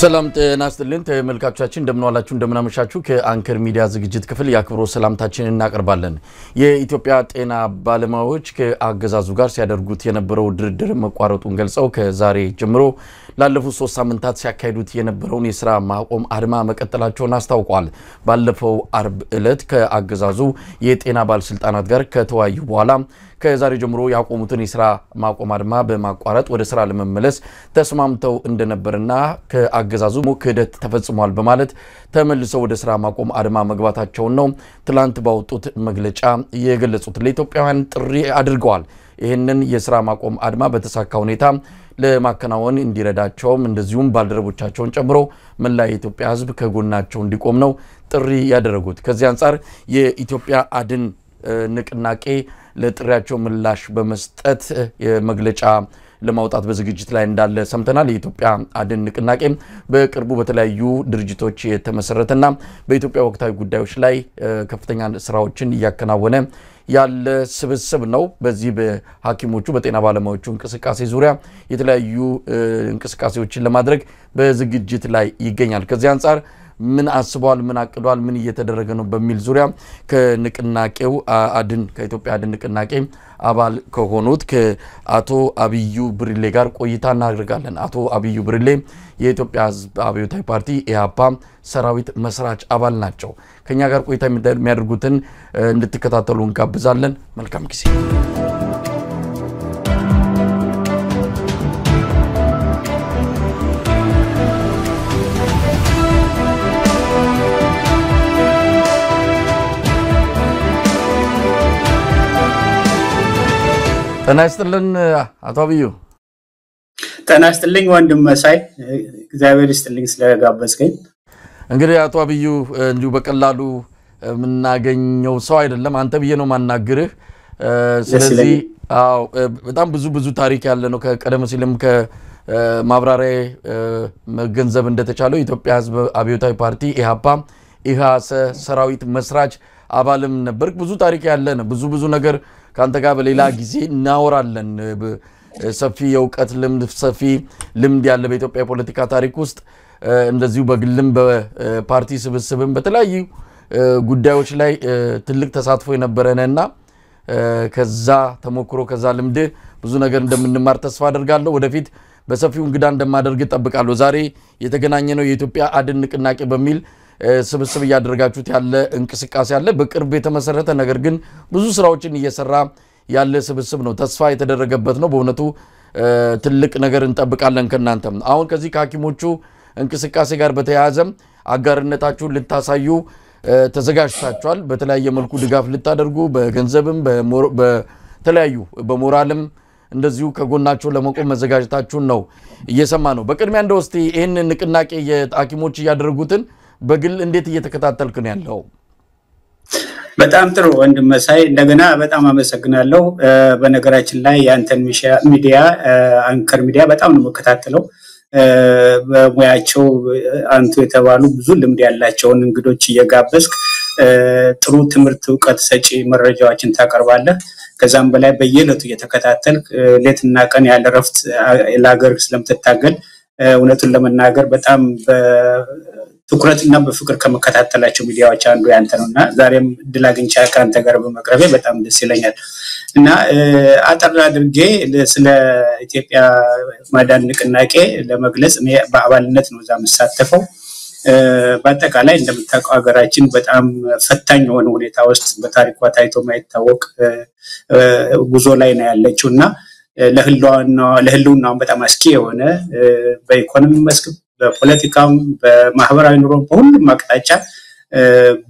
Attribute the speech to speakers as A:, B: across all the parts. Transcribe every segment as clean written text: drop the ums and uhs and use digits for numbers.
A: ሰላም ጤና ይስጥልን ተመልካቾቻችን እንደምን ዋላችሁ እንደምን አመሻችሁ ከአንከር ሚዲያ ዝግጅት ክፍል ያክብሮ ሰላምታችንን እናቀርባለን የኢትዮጵያ ጤና ባለሙያዎች ከአገዛዙ ጋር ሲያደርጉት የነበረው ድርድር መቋረጡን ገልጸው ከዛሬ ጀምሮ ላለፉት 3 ሳምንታት ሲያካሂዱት የነበረውን የሥራ ማቆም አድማ መቀጠላቸውን አስታውቋል ባለፈው አርብ ዕለት ከአገዛዙ የጤና ባለስልጣናት ጋር ከተወያዩ በኋላ ከዛሬ ጀምሮ ያቆሙትን የሥራ ማቆም አድማ በማቋረጥ ወደ ሥራ ለመመለስ ተስማምተው እንደነበርና ከአገዛዙ ክህደት ተፈጽሟል በማለት ተመልሰው ወደ ሥራ ማቆም አድማ መግባታቸው ነው ትላንት ባወጡት መግለጫ የገለጹት ለኢትዮጵያውያን ጥሪ አድርገዋል ይሄንን የሥራ ማቆም አድማ በተሳካ ሁኔታ ለማከናወን እንዲረዳቸውም እንደዚሁም ባልደረቦቻቸውን ጨምሮ መላ የኢትዮጵያ ሕዝብ ከጎናቸው እንዲቆም ነው ጥሪ ያደረጉት ከዚህ አንፃር የኢትዮጵያ አድን ንቅናቄ ለጥሪያቸው ምላሽ በመስጠት የመግለጫ ለማውጣት በዝግጅት ላይ እንዳለ ሰምተናል የኢትዮጵያ አድን ንቅናቄ በቅርቡ በተለያዩ ድርጅቶች የተመሰረተና በኢትዮጵያ ወቅታዊ ጉዳዮች ላይ ከፍተኛ ስራዎችን ያከናወነ ያለ ስብስብ ነው በዚህ በሐኪሞቹ በጤና ባለሙያዎቹ እንቅስቃሴ ዙሪያ የተለያዩ እንቅስቃሴዎችን ለማድረግ በዝግጅት ላይ ይገኛል ከዚህ አንፃር ምን አስቧል ምን አቅዷል ምን እየተደረገ ነው በሚል ዙሪያ ከንቅናቄው አድን ከኢትዮጵያ አድን ንቅናቄ አባል ከሆኑት ከአቶ አብዩ ብርሌ ጋር ቆይታ እናደርጋለን አቶ አብዩ ብርሌ የኢትዮጵያ ሕዝብ አብዮታዊ ፓርቲ ኢህአፓ ሰራዊት መስራች አባል ናቸው ከኛ ጋር ቆይታ የሚያደርጉትን እንድትከታተሉ እንጋብዛለን መልካም ጊዜ ጤና ይስጥልን አቶ አብዩ
B: ጤና ይስጥልኝ ወንድም መሳይ እግዚአብሔር ይስጥልኝ ስለጋበዝከኝ
A: እንግዲህ አቶ አብዩ እንዲሁ በቀላሉ ምናገኘው ሰው አይደለም አንተ ብዬ ነው ማናግርህ ስለዚህ በጣም ብዙ ታሪክ ያለ ነው ከቀደም ሲልም ከማብራሪያ መገንዘብ እንደተቻለው ኢትዮጵያ ሕዝብ አብዮታዊ ፓርቲ ኢህአፓ ኢህአሰ ሰራዊት መስራች አባልም ነበር ብዙ ታሪክ ያለ ነው ብዙ ነገር ካንተ ጋር በሌላ ጊዜ እናወራለን ሰፊ የውቀት ልምድ ሰፊ ልምድ ያለ በኢትዮጵያ ፖለቲካ ታሪክ ውስጥ እንደዚሁ በግልም በፓርቲ ስብስብም በተለያዩ ጉዳዮች ላይ ትልቅ ተሳትፎ የነበረነና ከዛ ተሞክሮ ከዛ ልምድ ብዙ ነገር እንደምንማር ተስፋ አደርጋለሁ ወደፊት በሰፊው እንግዳ እንደማደርግ ተጠብቃለሁ ዛሬ የተገናኘነው የኢትዮጵያ አድን ንቅናቄ በሚል ስብስብ ያደረጋችሁት ያለ እንቅስቃሴ ያለ በቅርብ የተመሰረተ ነገር ግን ብዙ ስራዎችን እየሰራ ያለ ስብስብ ነው ተስፋ የተደረገበት ነው በእውነቱ ትልቅ ነገር እንጠብቃለን ከናንተ አሁን ከዚህ ከሐኪሞቹ እንቅስቃሴ ጋር በተያያዘ አጋርነታችሁን ልታሳዩ ተዘጋጅታችኋል በተለያየ መልኩ ድጋፍ ልታደርጉ በገንዘብም በተለያዩ በሞራልም እንደዚሁ ከጎናቸው ለመቆም መዘጋጀታችሁን ነው እየሰማ ነው በቅድሚያ እንደውስቲ ይሄን ንቅናቄ የሐኪሞች ያደረጉትን በግል እንዴት እየተከታተልክ ነው ያለው
B: በጣም ጥሩ ወንድም መሳይ እንደገና በጣም አመሰግናለሁ በነገራችን ላይ ያንተን ሚዲያ አንከር ሚዲያ በጣም ነው መከታተለው በሙያቸው አንቱ የተባሉ ብዙ ልምድ ያላቸውን እንግዶች እየጋበዝክ ጥሩ ትምህርት ዕውቀት ሰጪ መረጃዎችን ታቀርባለህ ከዛም በላይ በየለቱ እየተከታተልክ ሌትና ቀን ያለ ረፍት ለሀገር ስለምትታገል እውነቱን ለመናገር በጣም ትኩረትና በፍቅር ከመከታተላቸው ሚዲያዎች አንዱ ያንተ ነውና ዛሬም ድል አግኝቻ ካንተ ጋር በመቅረቤ በጣም ደስ ይለኛል እና አጠር አድርጌ ስለ ኢትዮጵያ ማዳን ንቅናቄ ለመግለጽ እኔ በአባልነት ነው ዛም ተሳተፈው በአጠቃላይ እንደምታውቀው ሀገራችን በጣም ፈታኝ የሆነ ሁኔታ ውስጥ በታሪኳ ታይቶ ማይታወቅ ጉዞ ላይ ነው ያለችውና ለህልውናው በጣም አስኪ የሆነ በኢኮኖሚ መስክ በፖለቲካም በማህበራዊ ኑሮ በሁሉም አቅጣጫ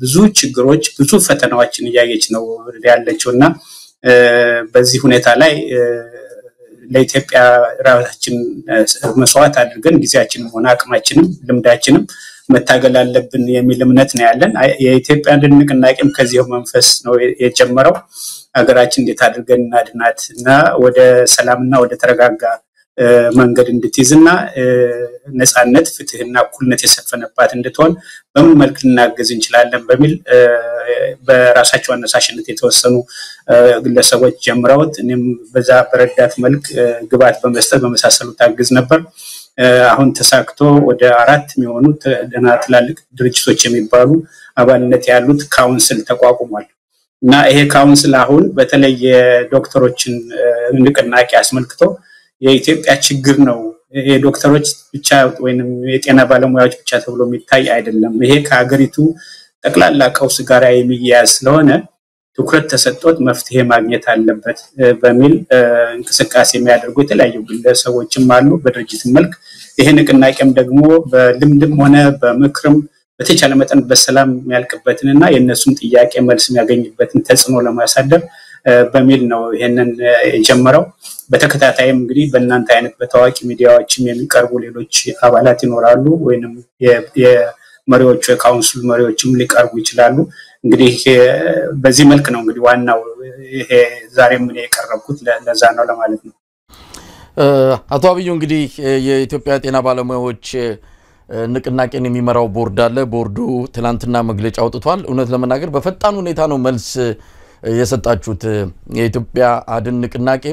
B: ብዙ ችግሮች ብዙ ፈተናዎችን ያያየች ነው ያለችውና በዚህ ሁኔታ ላይ ለኢትዮጵያ ራሳችን መስዋዕት አድርገን ጊዜያችንን ሆነ አቅማችንን ልምዳችንን መታገል አለብን የሚል እምነት ነው ያለን የኢትዮጵያ ንቅናቄም ከዚህ መንፈስ ነው የጀመረው ሀገራችን እንዴት አድርገን እናድናትና ወደ ሰላምና ወደ ተረጋጋ መንገድ እንድትይዝና ነፃነት ፍትህና እኩልነት የሰፈነባት እንድትሆን በምን መልኩ ልናገዝ እንችላለን በሚል በራሳቸው አነሳሽነት የተወሰኑ ግለሰቦች ጀምረውት እኔም በዛ በረዳት መልክ ግባት በመስጠት በመሳሰሉ ታግዝ ነበር አሁን ተሳክቶ ወደ 4 የሚሆኑ ደና ትላልቅ ድርጅቶች የሚባሉ አባልነት ያሉት ካውንስል ተቋቁሟል እና ይሄ ካውንስል አሁን በተለይ የዶክተሮችን ንቅናቄ አስመልክቶ የኢትዮጵያ ችግር ነው የዶክተሮች ብቻ ወይንም የጤና ባለሙያዎች ብቻ ተብሎ የሚታይ አይደለም ይሄ ከሀገሪቱ ጠቅላላ ቀውስ ጋር የሚያያዝ ስለሆነ ትኩረት ተሰጥቶት መፍትሄ ማግኘት አለበት በሚል እንቅስቃሴ የሚያደርጉ የተለያዩ ግለሰቦችም አሉ በድርጅት መልክ ይሄ ንቅናቄም ደግሞ በልምድም ሆነ በምክርም በተቻለ መጠን በሰላም የሚያልቅበትንና የነሱም ጥያቄ መልስ የሚያገኝበትን ተጽዕኖ ለማሳደር በሚል ነው ይሄንን የጀመረው በተከታታይም እንግዲህ በእናንተ አይነት በታዋቂ ሚዲያዎችም የሚቀርቡ ሌሎች አባላት ይኖራሉ ወይንም የመሪዎቹ የካውንስል መሪዎችም ሊቀርቡ ይችላሉ እንግዲህ በዚህ መልክ ነው እንግዲህ ዋናው ይሄ ዛሬ ምን የቀረብኩት ለዛ ነው ለማለት ነው
A: አቶ አብዩ እንግዲህ የኢትዮጵያ ጤና ባለሙያዎች ንቅናቄን የሚመራው ቦርድ አለ ቦርዱ ትላንትና መግለጫ አውጥቷል እውነት ለመናገር በፈጣን ሁኔታ ነው መልስ የሰጣችሁት የኢትዮጵያ አድን ንቅናቄ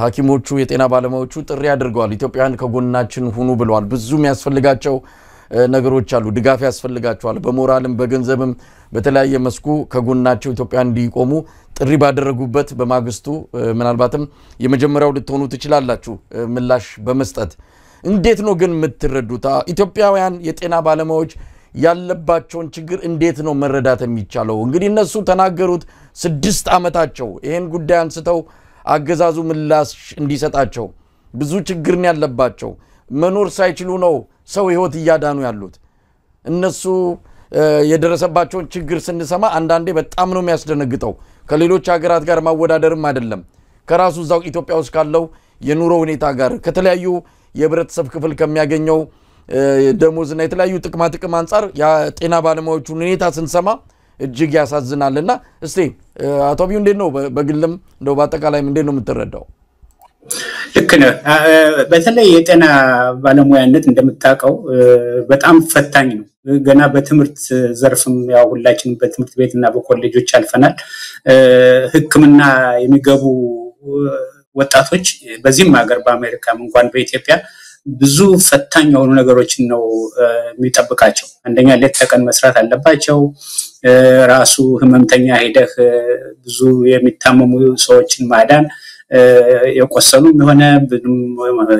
A: ሐኪሞቹ የጤና ባለሙያዎቹ ጥሪ አድርገዋል ኢትዮጵያን ከጎናችን ሁኑ ብለዋል ብዙ የሚያስፈልጋቸው ነገሮች አሉ ድጋፍ ያስፈልጋቸዋል በሞራልም በገንዘብም በተለያየ መስኩ ከጎናቸው ኢትዮጵያ እንዲቆሙ ጥሪ ባደረጉበት በማግስቱ ምናልባትም የመጀመሪያው ልትሆኑ ትችላላችሁ ምላሽ በመስጠት እንዴት ነው ግን የምትረዱት ኢትዮጵያውያን የጤና ባለሙያዎች ያለባቸውን ችግር እንዴት ነው መረዳት የሚቻለው እንግዲህ እነሱ ተናገሩት 6 አመታቸው ይሄን ጉዳይ አንስተው አገዛዙ ምላሽ እንዲሰጣቸው ብዙ ችግርን ያለባቸው መኖር ሳይችሉ ነው ሰው ህይወት ያዳኑ ያሉት እነሱ የደረሰባቸውን ችግር ስንሰማ አንዳንዴ በጣም ነው የሚያስደነግጠው ከሌሎች ሀገራት ጋር ማወዳደርም አይደለም ከራሱ ዛው ኢትዮጵያ ውስጥ ካለው የኑሮ ሁኔታ ጋር ከተለያዩ የህብረተሰብ ክፍል ከሚያገኘው ደሞዝና የተለያዩ ጥቅም አንፃር ያ ጤና ባለሙያዎቹን ሁኔታ ስንሰማ እጅግ ያሳዝናልና እስቲ አቶ አብዩ እንዴት ነው በግልም እንደው በአጠቃላይም እንዴት ነው የምትረዳው
B: ልክ ነው በተለይ የጤና ባለሙያነት እንደምታውቀው በጣም ፈታኝ ነው ገና በትምህርት ዘርፍም ያው ሁላችንም በትምህርት ቤትና በኮሌጆች አልፈናል ህክምና የሚገቡ ወጣቶች በዚህም ሀገር በአሜሪካም እንኳን በኢትዮጵያ ብዙ ፈታኝ የሆኑ ነገሮችን ነው የሚጠብቃቸው አንደኛ ሌት ተቀን መስራት አለባቸው ራሱ ህመምተኛ ሄደህ ብዙ የሚታመሙ ሰዎችን ማዳን የቆሰሉም ሆነ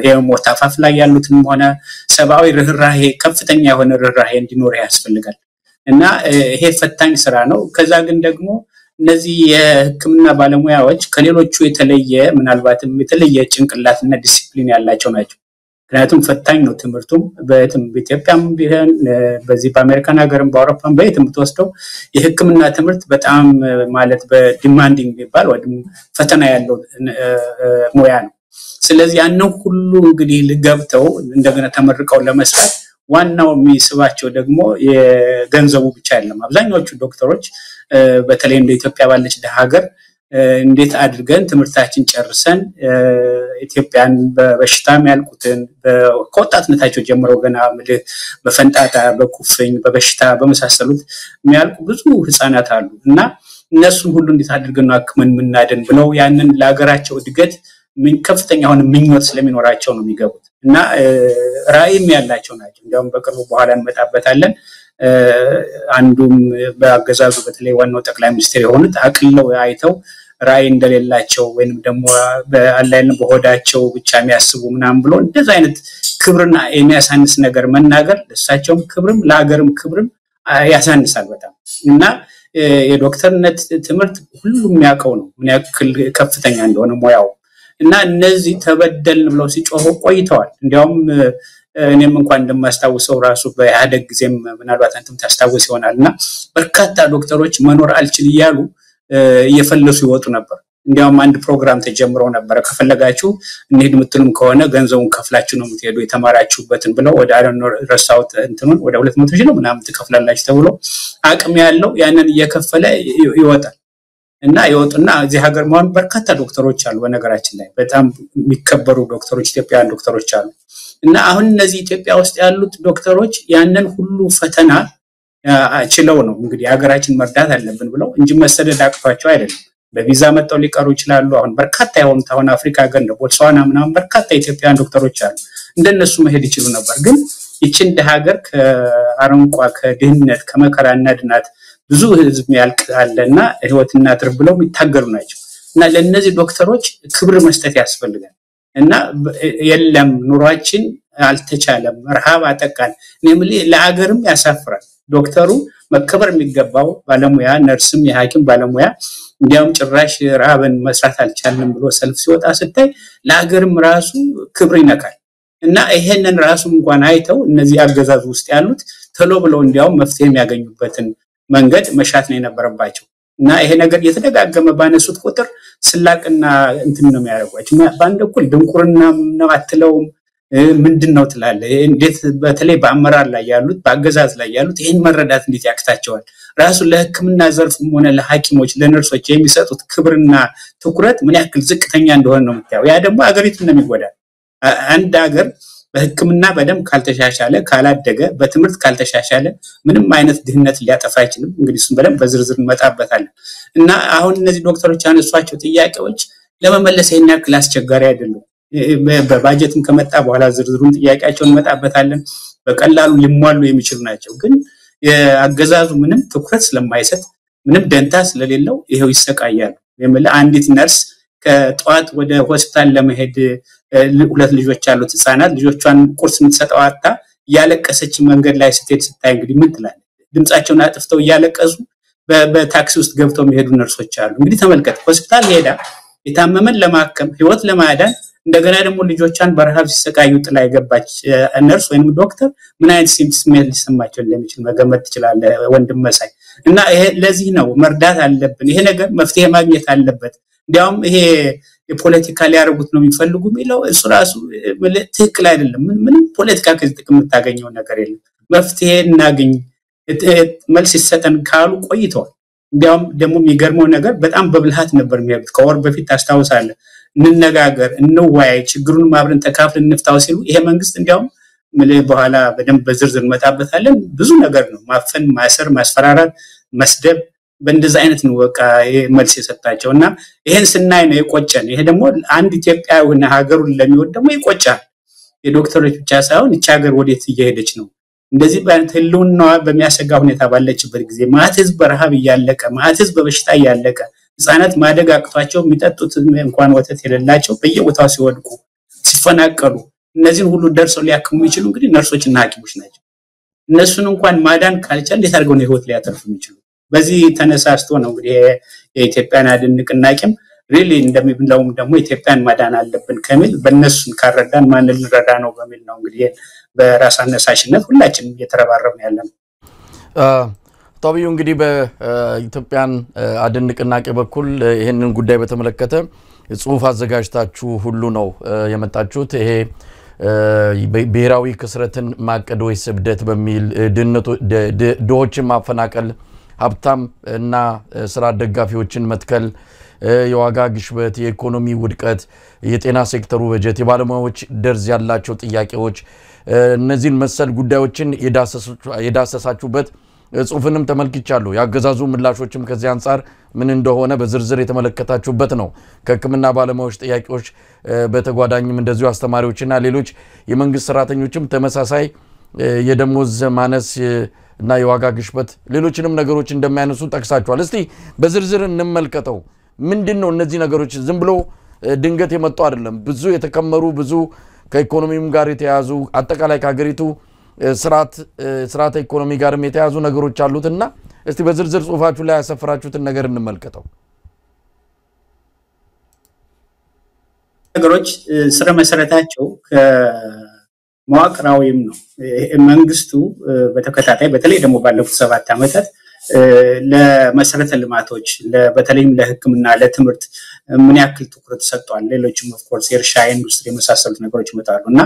B: የሞት አፋፍ ላይ ያሉትም ሆነ ሰብአዊ ርህራሄ ከፍተኛ የሆነ ርህራሄ እንዲኖር ያስፈልጋል እና ይሄ ፈታኝ ስራ ነው ከዛ ግን ደግሞ እነዚህ የህክምና ባለሙያዎች ከሌሎቹ የተለየ ምናልባትም የተለየ ጭንቅላትና ዲሲፕሊን ያላቸው ናቸው ምክንያቱም ፈታኝ ነው ትምህርቱም በኢትዮጵያም ቢሆን በዚህ በአሜሪካን ሀገርም በአውሮፓም በየትም ተወስደው የህክምና ትምህርት በጣም ማለት በዲማንዲንግ የሚባል ወይም ፈተና ያለው ሙያ ነው ስለዚህ ያንን ሁሉ እንግዲህ ልገብተው እንደገና ተመርቀው ለመስራት ዋናው የሚስባቸው ደግሞ የገንዘቡ ብቻ አይደለም አብዛኞቹ ዶክተሮች በተለይ እንደ ኢትዮጵያ ባለች ሀገር እንዴት አድርገን ትምህርታችን ጨርሰን ኢትዮጵያን በበሽታም ያልቁትን በቆጣትነታቸው ጀምረው ገና በፈንጣጣ በኩፍኝ በበሽታ በመሳሰሉት የሚያልቁ ብዙ ህፃናት አሉ እና እነሱን ሁሉ እንዴት አድርገን አክመን ምናደን ብለው ያንን ለሀገራቸው እድገት ምን ከፍተኛ ሆነ ምኞት ስለሚኖራቸው ነው የሚገቡት እና ራዕይም ያላቸው ናቸው እንደውም በቅርቡ በኋላ እንመጣበታለን አንዱም በአገዛዙ በተለይ ዋናው ጠቅላይ ሚኒስትር የሆኑት አቅለው አይተው ራዕይ እንደሌላቸው ወይንም ደግሞ በአላይን በሆዳቸው ብቻ የሚያስቡ ምናም ብሎ እንደዛ አይነት ክብርና የሚያሳንስ ነገር መናገር ለሳቸውም ክብርም ለሀገርም ክብርም ያሳንሳል በጣም እና የዶክተርነት ትምህርት ሁሉም ያቀው ነው ምን ያክል ከፍተኛ እንደሆነ ሙያው እና እነዚህ ተበደልን ብለው ሲጮሁ ቆይተዋል እንዲያውም እኔም እንኳን እንደማስተዋውሰው ራሱ በኢህአዴግ ጊዜም ምናልባት አንተም ታስተዋውስ ይሆናልና በርካታ ዶክተሮች መኖር አልችል ይያሉ እየፈለሱ ይወጡ ነበር እንዲያውም አንድ ፕሮግራም ተጀምሮ ነበር ከፈለጋችሁ እንሂድ ምትሉም ከሆነ ገንዘቡን ከፍላችሁ ነው የምትሄዱ የተማራችሁበትን ብለው ወደ ረሳውት እንትኑን ወደ 200 ሺህ ነው ምናምን ተከፍላላችሁ ተብሎ አቅም ያለው ያንን እየከፈለ ይወጣል እና ይወጡና እዚህ ሀገር ማን በርካታ ዶክተሮች አሉ በነገራችን ላይ በጣም የሚከበሩ ዶክተሮች ኢትዮጵያውያን ዶክተሮች አሉ እና አሁን እነዚህ ኢትዮጵያ ውስጥ ያሉት ዶክተሮች ያንን ሁሉ ፈተና ችለው ነው እንግዲህ ሀገራችን መርዳት አለብን ብለው እንጂ መሰደድ አቅቷቸው አይደለም በቪዛ መጣው ሊቀሩ ይችላሉ አሁን በርካታ የሆኑት አሁን አፍሪካ ሀገር እንደ ቦትስዋና ምናምን በርካታ ኢትዮጵያውያን ዶክተሮች አሉ እንደነሱ መሄድ ይችላሉ ነበር ግን ይችን ሀገር ከአረንቋ ከድህነት ከመከራና ድናት ብዙ ህዝብ ያልቃልና ህይወትና ትርፍ ብለው ይታገሉ ናቸው እና ለነዚህ ዶክተሮች ክብር መስጠት ያስፈልጋል እና የለም ኑሯችን አልተቻለም ረሃብ አጠቃን ነምሊ ለሀገርም ያሳፍራል ዶክተሩ መከበር የሚገባው ባለሙያ ነርስም የሐኪም ባለሙያ እንዲያውም ጭራሽ ረሃብን መስራት አልቻለም ብሎ ሰልፍ ሲወጣ ስታይ ለሀገርም ራሱ ክብር ይነካል እና ይሄንን ራሱ እንኳን አይተው እነዚህ አገዛዙ ውስጥ ያሉት ተሎ ብለው እንዲያውም መፍትሄ የሚያገኙበትን መንገድ መሻት ነው የነበረባቸው እና ይሄ ነገር የተደጋገመ ባነሱት ቁጥር ስላቅና እንትን ነው የሚያደርጓቸው ባንድ በኩል ድንቁርና ነው አትለውም ምንድነው ትላለ እንዴት በተለይ በአመራር ላይ ያሉት በአገዛዝ ላይ ያሉት ይሄን መረዳት እንዴት ያክታቸዋል ራሱ ለህክምና ዘርፍም ሆነ ለሐኪሞች ለነርሶች የሚሰጡት ክብርና ትኩረት ምን ያክል ዝቅተኛ እንደሆነ ነው የምታየው ያ ደግሞ አገሪቱን ነው የሚጎዳው አንድ ሀገር በህክምና በደም ካልተሻሻለ ካላደገ በትምህርት ካልተሻሻለ ምንም አይነት ድህነት ሊያጠፋ አይችልም እንግዲህ እሱን በደም በዝርዝር እንመጣበታለን እና አሁን እነዚህ ዶክተሮች ያነሷቸው ጥያቄዎች ለመመለስ ይሄን ያክል አስቸጋሪ አይደሉም በባጀትም ከመጣ በኋላ ዝርዝሩን ጥያቄያቸውን እንመጣበታለን በቀላሉ ሊሟሉ የሚችሉ ናቸው ግን የአገዛዙ ምንም ትኩረት ስለማይሰጥ ምንም ደንታ ስለሌለው ይሄው ይሰቃያሉ የምለ አንዲት ነርስ ከጧት ወደ ሆስፒታል ለመሄድ ሁለት ልጆች አሉት ህፃናት ልጆቿን ቁርስ የምትሰጠው አጣ ያለቀሰች መንገድ ላይ ስትሄድ ስታይ እንግዲህ ምን ትላለህ ድምጻቸውን አጥፍተው ያለቀሱ በታክሲ ውስጥ ገብተው የሚሄዱ ነርሶች አሉ እንግዲህ ተመልከት ሆስፒታል ሄዳ የታመመን ለማከም ህይወት ለማዳን እንደገና ደግሞ ልጆቿን በረሃብ ሲሰቃዩ ጥላ የገባች ነርስ ወይንም ዶክተር ምን አይነት ስሜት ሊሰማቸው እንደሚችል መገመት ይችላል ወንድም መሳይ እና ይሄ ለዚህ ነው መርዳት አለብን ይሄ ነገር መፍትሄ ማግኘት አለበት እንዲያውም ይሄ የፖለቲካ ሊያረጉት ነው የሚፈልጉ የሚለው እሱ ራሱ ትክክል አይደለም ምን ፖለቲካ ከዚህ ጥቅም የምታገኘው ነገር የለም መፍትሄ እናገኝ መልስ ይሰጠን ካሉ ቆይተዋል እንዲያውም ደግሞ የሚገርመው ነገር በጣም በብልሃት ነበር የሚያዩት ከወር በፊት ታስታውሳለህ እንነጋገር እንወያይ ችግሩን ማብረን ተካፍለን እንፍታው ሲሉ ይሄ መንግስት እንዲያውም በኋላ በደንብ በዝርዝር መጣበታለን ብዙ ነገር ነው ማፈን ማሰር ማስፈራራት መስደብ በእንደዛ አይነት ነው በቃ መልስ የሰጣቸውና ይሄን ስናይ ነው የቆጨን ይሄ ደግሞ አንድ ኢትዮጵያዊና ሀገሩን ለሚወድ ደግሞ ይቆጫል የዶክተሮች ብቻ ሳይሆን እቺ ሀገር ወዴት እየሄደች ነው እንደዚህ በህልውና በሚያሰጋ ሁኔታ ባለችበት ጊዜ ማት ህዝብ በረሃብ እያለቀ ማት ህዝብ በበሽታ እያለቀ ህፃናት ማደግ አቅቷቸው የሚጠጡት እንኳን ወተት የሌላቸው በየቦታው ሲወድቁ ሲፈናቀሉ እነዚህን ሁሉ ደርሰው ሊያክሙ ይችላሉ እንግዲህ ነርሶችና ሐኪሞች ናቸው እነሱን እንኳን ማዳን ካልቻለ እንዴት አድርገው ነው ህይወት ሊያተርፉ ይችላሉ በዚህ ተነሳስቶ ነው እንግዲህ የኢትዮጵያን አድን ንቅናቄም ሪሊ እንደሚብለውም ደግሞ ኢትዮጵያን ማዳን አለብን ከሚል በእነሱን ካረዳን ማን ልንረዳ ነው በሚል ነው እንግዲህ በራስ አነሳሽነት ሁላችንም እየተረባረብን ያለን
A: ጣቢው እንግዲህ በኢትዮጵያን አድን ንቅናቄ በኩል ይሄንን ጉዳይ በተመለከተ ጽሁፍ አዘጋጅታችሁ ሁሉ ነው የመጣችሁት ይሄ ብሔራዊ ክስረትን ማቀድ ወይ ስብደት በሚል ድሆችን ማፈናቀል ሀብታም እና ስራ ደጋፊዎችን መትከል የዋጋ ግሽበት የኢኮኖሚ ውድቀት የጤና ሴክተሩ በጀት የባለሙያዎች ደርዝ ያላቸው ጥያቄዎች እነዚህን መሰል ጉዳዮችን የዳሰሳችሁበት ጽሁፍንም ተመልክቻለሁ ያገዛዙ ምላሾችም ከዚህ አንፃር ምን እንደሆነ በዝርዝር የተመለከታችሁበት ነው ከህክምና ባለሙያዎች ጥያቄዎች በተጓዳኝም እንደዚሁ አስተማሪዎችና ሌሎች የመንግስት ሰራተኞችም ተመሳሳይ የደሞዝ ማነስ እና የዋጋ ግሽበት ሌሎችንም ነገሮች እንደማያነሱ ጠቅሳችኋል እስቲ በዝርዝር እንመልከተው ምንድነው እነዚህ ነገሮች ዝም ብሎ ድንገት የመጡ አይደለም ብዙ የተከመሩ ብዙ ከኢኮኖሚም ጋር የተያዙ አጠቃላይ ከሀገሪቱ ስርዓተ ኢኮኖሚ ጋርም የተያዙ ነገሮች አሉትና እስቲ በዝርዝር ጽሁፋችሁ ላይ ያሰፈራችሁትን ነገር እንመልከተው
B: ነገሮች ስረ መሰረታቸው መዋቅራዊም ነው መንግስቱ በተከታታይ በተለይ ደግሞ ባለፉት 7 አመታት ለመሰረተ ልማቶች በተለይም ለህክምና ለትምህርት ምን ያክል ትኩረት ሰጥቷል ሌሎችም ኦፍ ኮርስ የእርሻ ኢንዱስትሪ መሳሰሉት ነገሮች መጣሉና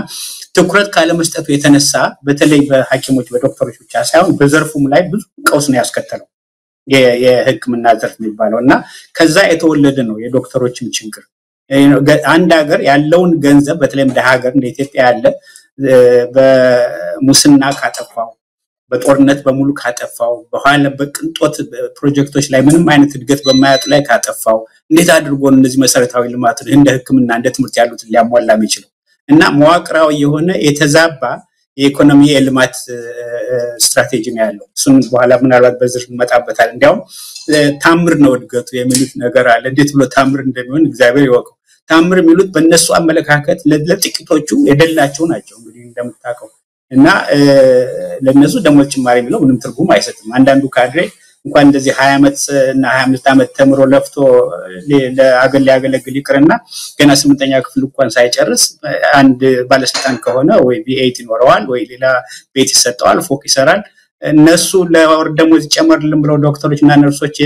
B: ትኩረት ካለ መስጠቱ የተነሳ በተለይ በሐኪሞች በዶክተሮች ብቻ ሳይሆን በዘርፉም ላይ ብዙ ቀውስ ነው ያስከተለው የህክምና ዘርፍ የሚባለውና ከዛ የተወለደ ነው የዶክተሮችም ችግር አንድ ሀገር ያለውን ገንዘብ በተለይም ለሀገር እንደ ኢትዮጵያ ያለ በሙስና ካጠፋው በጦርነት በሙሉ ካጠፋው በኋላ በቅንጦት ፕሮጀክቶች ላይ ምንም አይነት እድገት በማያጡ ላይ ካጠፋው እንዴት አድርጎ እነዚህ መሰረታዊ ልማቶች እንደ ህክምና እንደ ትምህርት ያሉትን ሊያሟላ የሚችለው እና መዋቅራዊ የሆነ የተዛባ የኢኮኖሚ የልማት ስትራቴጂ ነው ያለው እሱን በኋላ ምናልባት በዝርዝር እንመጣበታለን እንዲያውም ታምር ነው እድገቱ የሚሉት ነገር አለ እንዴት ብሎ ታምር እንደሚሆን እግዚአብሔር ይወቀው ታምር የሚሉት በእነሱ አመለካከት ለጥቂቶቹ የደላቸው ናቸው እንግዲህ እንደምታውቀው እና ለነሱ ደሞዝ ጭማሪ የሚለው ምንም ትርጉም አይሰጥም አንዳንዱ ካድሬ እንኳን እንደዚህ 20 ዓመት እና 25 ዓመት ተምሮ ለፍቶ ለአገር ሊያገለግል ይቅርና ገና 8ኛ ክፍል እንኳን ሳይጨርስ አንድ ባለስልጣን ከሆነ ወይ ቪኤት ይኖረዋል ወይ ሌላ ቤት ይሰጠዋል ፎቅ ይሰራል እነሱ ለወር ደሞዝ ይጨመርልን ብለው ዶክተሮች እና ነርሶች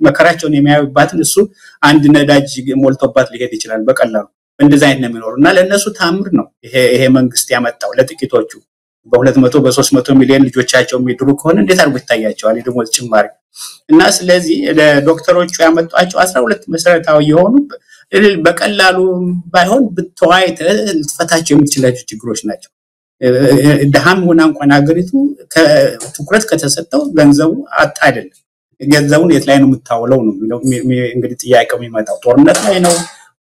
B: መከራቸውን የሚያዩባትን እሱ አንድ ነዳጅ ሞልቶባት ሊሄድ ይችላል በቀላሉ እንደዛ አይነት ነው የሚኖርና ለነሱ ታምር ነው ይሄ መንግስት ያመጣው ለጥቂቶቹ በ200 በ300 ሚሊዮን ልጆቻቸው የሚድሩ ከሆነ እንዴት አድርጎ ይታያቸዋል የደሞዝ ጭማሪ እና ስለዚህ ለዶክተሮቹ ያመጣቸው 12 መሰረታዊ የሆኑ በቀላሉ ባይሆን በተዋይተ ልትፈታቸው የምትችላቸው ችግሮች ናቸው ደሃም ሆና እንኳን ሀገሪቱ ትኩረት ከተሰጠው ገንዘቡ አጣ አይደለም ገንዘቡን የት ላይ ነው የምታውለው ነው እንግዲህ ጥያቄው የሚመጣው ጦርነት ላይ ነው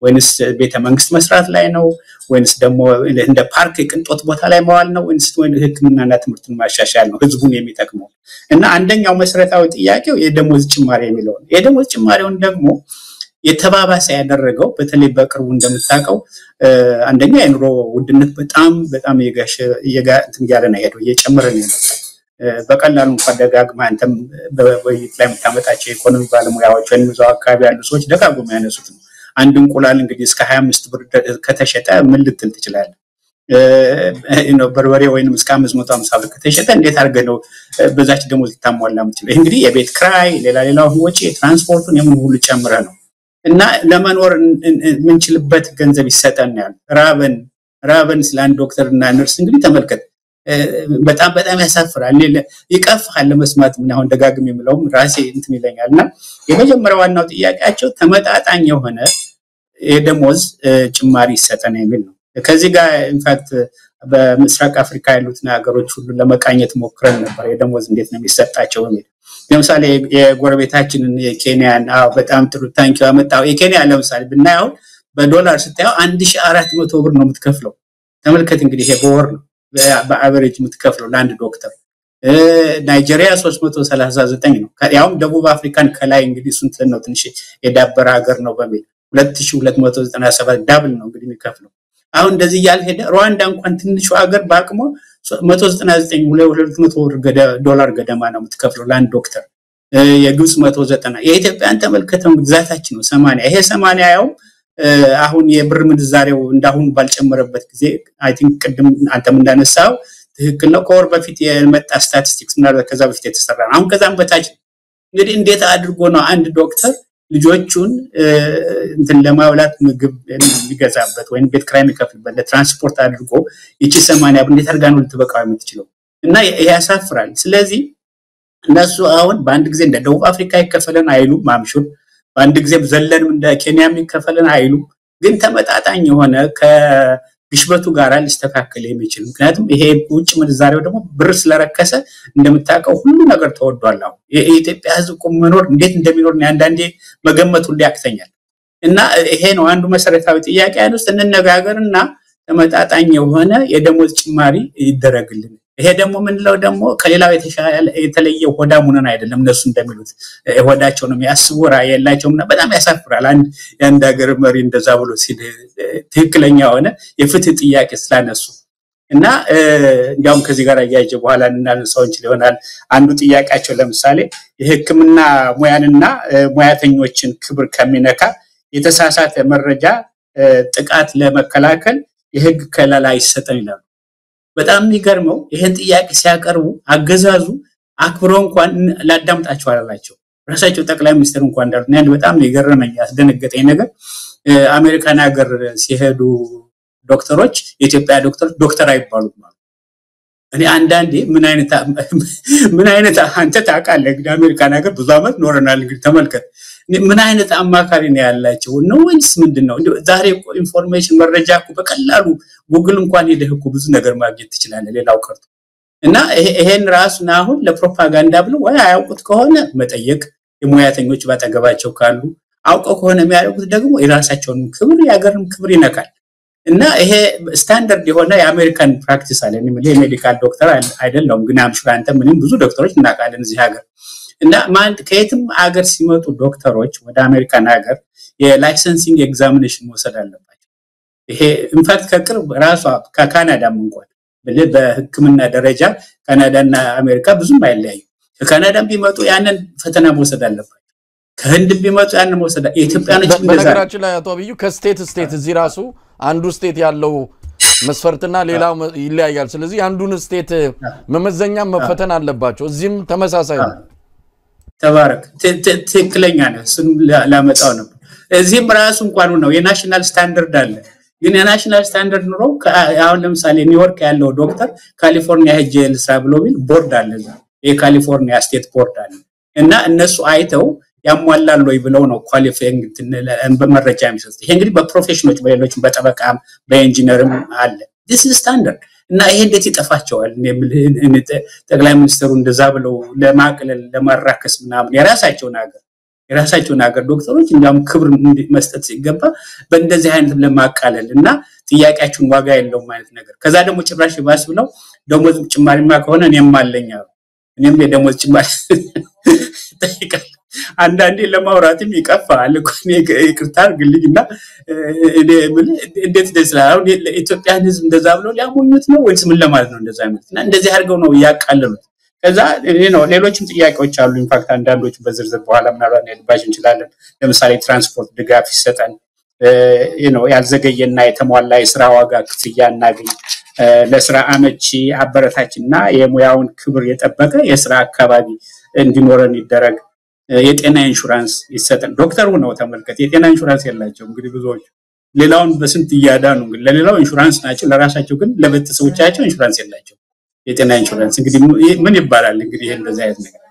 B: ወይንስ ቤተ መንግስት መስራት ላይ ነው ወይንስ ደግሞ እንደ ፓርክ ቅንጦት ቦታ ላይ መዋል ነው ወይንስ ህክምናና ትምህርትን ማሻሻል ነው ህዝቡን የሚጠቅመው እና አንደኛው መሰረታዊ ጥያቄው የደሞዝ ጭማሪ የሚለው ነው የደሞዝ ጭማሪውን ደግሞ የተባባሰ ያደረገው በተለይ በቅርቡ እንደምታውቀው አንደኛ የኑሮ ውድነት በጣም ያለ ነው ሄዶ እየጨመረ ነው በቀላሉ እንኳን ደጋግማ አንተም በወይት ላይ የምታመጣቸው ኢኮኖሚ ባለሙያዎች ወይም እዛው አካባቢ ያሉ ሰዎች ደጋግማ ያነሱት ነው አንድ እንቁላል እንግዲህ እስከ 25 ብር ከተሸጠ ምን ልትል ትችላለህ በርበሬ ወይንም እስከ 550 ብር ከተሸጠ እንዴት አድርገህ ነው በዛች ደሞዝ ልታሟላ የምትችለው እንግዲህ የቤት ክራይ ሌላው ወጪ ትራንስፖርቱን የምን ሁሉ ጨምረ ነው እና ለመኖር ምንችልበት ገንዘብ ይሰጠን ያለ ራበን ስላን ዶክተርና ነርስ እንግዲህ ተመልከት በጣም ያሳፍራል ይቀፋል ለመስማት ምን አሁን ደጋግም የሚለው ራሴ እንትን ይለኛልና የመጀመሪያው ዋናው ጥያቄያቸው ተመጣጣኝ የሆነ የደሞዝ ጭማሪ ይሰጠን የሚል ነው ከዚህ ጋር ኢንፋክት በምስራቅ አፍሪካ ያሉት ሀገሮች ሁሉ ለመቃኘት ሞክረን ነበር የደሞዝ እንዴት ነው የሚሰጣቸው የሚል ለምሳሌ የጎረቤታችንን የኬንያን በጣም ጥሩ ታንኪው አመጣው የኬንያ ለምሳሌ ብናየው በዶላር ስታየው 1400 ብር ነው የምትከፍለው ተመልከት እንግዲህ ይሄ በወር ነው በአቨሬጅ የምትከፍለው ለአንድ ዶክተር ናይጄሪያ 339 ነው ያውም ደቡብ አፍሪካን ከላይ እንግዲህ እሱን ነው ትንሽ የዳበረ ሀገር ነው በሚል 2297 ዳብል ነው እንግዲህ የሚከፍለው አሁን እንደዚህ ያልሄደ ሩዋንዳ እንኳን ትንሹ ሀገር በአቅሙ 199 ዶላር ገደማ ነው የምትከፍለው ለአንድ ዶክተር የግብጽ 190 የኢትዮጵያን ተመልከተው ግዛታችን ነው 80 ይሄ 80 ያው አሁን የብር ምንዛሬው እንዳሁን ባልጨመረበት ጊዜ አይ ቲንክ ቅድም አንተም እንዳነሳው ትክክል ነው ከወር በፊት የመጣ ስታቲስቲክስ ምናልባት ከዛ በፊት የተሰራ አሁን ከዛም በታች እንግዲህ እንዴት አድርጎ ነው አንድ ዶክተር ልጆቹን እንትን ለማውላት ምግብ የሚገዛበት ወይም ቤት ክራይ የሚከፍልበት ለትራንስፖርት አድርጎ እቺ 80 ብር እንዴት አድርጋ ነው ልትበቃው የምትችለው እና ያሳፍራል ስለዚህ እነሱ አሁን በአንድ ጊዜ እንደ ደቡብ አፍሪካ ይከፈለን አይሉ ማምሹር በአንድ ጊዜ ዘለንም እንደ ኬንያ የሚከፈለን አይሉ ግን ተመጣጣኝ የሆነ ከግሽበቱ ጋር ሊስተካከል የሚችል ምክንያቱም ይሄ ውጭ ምንዛሬው ደግሞ ብር ስለረከሰ እንደምታውቀው ሁሉ ነገር ተወዷል አሁን የኢትዮጵያ ህዝብ መኖር እንዴት እንደሚኖር አንዳንዴ መገመቱ ሊያክተኛል እና ይሄ ነው አንዱ መሰረታዊ ጥያቄ ያለው እንነጋገርና ተመጣጣኝ የሆነ የደሞዝ ጭማሪ ይደረግልን ይሄ ደግሞ ምንለው ደግሞ ከሌላው የተለየ ሆዳሙነን አይደለም እነሱ እንደሚሉት ሆዳቸው ነው የሚያስቡራ ያላቸውና በጣም ያሳፍራል አንድ ሀገር መሪ እንደዛ ብሎ ሲል ትክክለኛ ሆነ የፍትህ ጥያቄ ስላነሱ እና እንዲያውም ከዚህ ጋር ያያጀ በኋላ እናነሳው እንችል ይሆናል አንዱ ጥያቄያቸው ለምሳሌ የህክምና ሙያንና ሙያተኞችን ክብር ከሚነካ የተሳሳተ መረጃ ጥቃት ለመከላከል የህግ ከለላ ይሰጠን ይላሉ በጣም የሚገርመው ይሄን ጥያቄ ሲያቀርቡ አገዛዙ አክብሮ እንኳን ላዳምጣቸው አላላቸው ራሳቸው ጠቅላይ ሚኒስትር እንኳን እንዳሉት ነው በጣም የገረመኝ ያስደነገጠኝ ነገር አሜሪካን ሀገር ሲሄዱ ዶክተሮች የኢትዮጵያ ዶክተር አይባሉም ማለት እኔ አንዳንዴ ምን አይነት አንተ ታውቃለህ እንግዲህ አሜሪካን ሀገር ብዙ አመት ኖረናል እንግዲህ ተመልከት ምን አይነት አማካሪ ነው ያላቸው ነው ወይስ ምንድነው ዛሬ ኢንፎርሜሽን መረጃ በቀላሉ ጉግል እንኳን ሄደህ ብዙ ነገር ማግኘት ትችላለህ ሌላው ቀርቶ እና ይሄን ራሱን አሁን ለፕሮፓጋንዳ ብሎ ወይ አያውቁት ከሆነ መጠየቅ የሙያተኞች ባጠገባቸው ካሉ አውቀው ከሆነ የሚያደርጉት ደግሞ የራሳቸውን ክብር ያገርም ክብር ይነካል እና ይሄ ስታንዳርድ የሆነ የአሜሪካን ፕራክቲስ አለ የሜዲካል ዶክተር አይደለም ግን አምሹር አንተ ምንም ብዙ ዶክተሮች እናውቃለን እዚህ ሀገር እና ማን ከየትም ሀገር ሲመጡ ዶክተሮች ወደ አሜሪካን ሀገር የላይሰንሲንግ ኤግዛሚኔሽን መውሰድ አለባቸው ይሄ ኢንፋክት ከቅርብ ራሷ ከካናዳም እንኳን በህክምና ደረጃ ካናዳና አሜሪካ ብዙም አይለያዩ ከካናዳም ቢመጡ ያንን ፈተና መውሰድ አለባቸው ከህንድ ቢመጡ ያንን መውሰድ የኢትዮጵያኖች
A: በነገራችን ላይ አቶ አብዩ ከስቴት ስቴት እዚህ ራሱ አንዱ ስቴት ያለው መስፈርትና ሌላው ይለያያል ስለዚህ አንዱን ስቴት መመዘኛ መፈተን አለባቸው እዚህም ተመሳሳይ ነው
B: ተባረክ ትክክለኛ ነው እሱን ላመጣው ነው እዚህም ራሱ እንኳን ነው የናሽናል ስታንዳርድ አለ ግን የናሽናል ስታንዳርድ ኑሮ አሁን ለምሳሌ ኒውዮርክ ያለው ዶክተር ካሊፎርኒያ ሄጄ ልስራ ብሎ ቢል ቦርድ አለ የካሊፎርኒያ ስቴት ቦርድ አለ እና እነሱ አይተው ያሟላሉ ወይ ብለው ነው ኳሊፋይንግ በመረጃ የሚሰጡት ይሄ እንግዲህ በፕሮፌሽኖች በሌሎችም በጠበቃም በኢንጂነርም አለ this is standard እና ይሄ እንዴት ይጠፋቸዋል ጠቅላይ ሚኒስትሩ እንደዛ ብለው ለማቅለል ለማራከስ ምናምን የራሳቸውን ሀገር ዶክተሮች እንዲያም ክብር መስጠት ሲገባ በእንደዚህ አይነት ለማቃለል እና ጥያቄያችሁን ዋጋ የለው ማለት ነገር ከዛ ደግሞ ጭራሽ ባስ ብለው ደሞዝ ጭማሪማ ከሆነ እኔም አለኛው እኔም የደሞዝ ጭማሪ ጠይቃል አንዳንዴ ለማውራትም ይቀፋል እኮ ይቅርታ አድርግልኝና እንዴት ደስላው ለኢትዮጵያን ህዝብ እንደዛ ብለው ሊያሞኙት ነው ወይስ ምን ለማለት ነው እንደዛ አይነት እና እንደዚህ አድርገው ነው ያቃለሉት ከዛ ሌሎችም ጥያቄዎች አሉ ኢንፋክት አንዳንዶቹ በዝርዝር በኋላ ምናልባት ልባሽ እንችላለን ለምሳሌ ትራንስፖርት ድጋፍ ይሰጣል ያልዘገየና የተሟላ የሥራ ዋጋ ክፍያ እናገኝ ለሥራ አመቺ አበረታችና የሙያውን ክብር የጠበቀ የሥራ አካባቢ እንዲኖረን ይደረግ የጤና ኢንሹራንስ ይሰጣል ዶክተሩ ነው ተመልከት የጤና ኢንሹራንስ የላቸው እንግዲህ ብዙዎች ሌላውን በስንት ያዳኑ ግን ለሌላው ኢንሹራንስ ናቸው ለራሳቸው ግን ለቤተሰቦቻቸው ኢንሹራንስ የላቸው የጤና ኢንሹራንስ እንግዲህ ምን ይባላል እንግዲህ ይሄ እንደዛ አይነት ነገር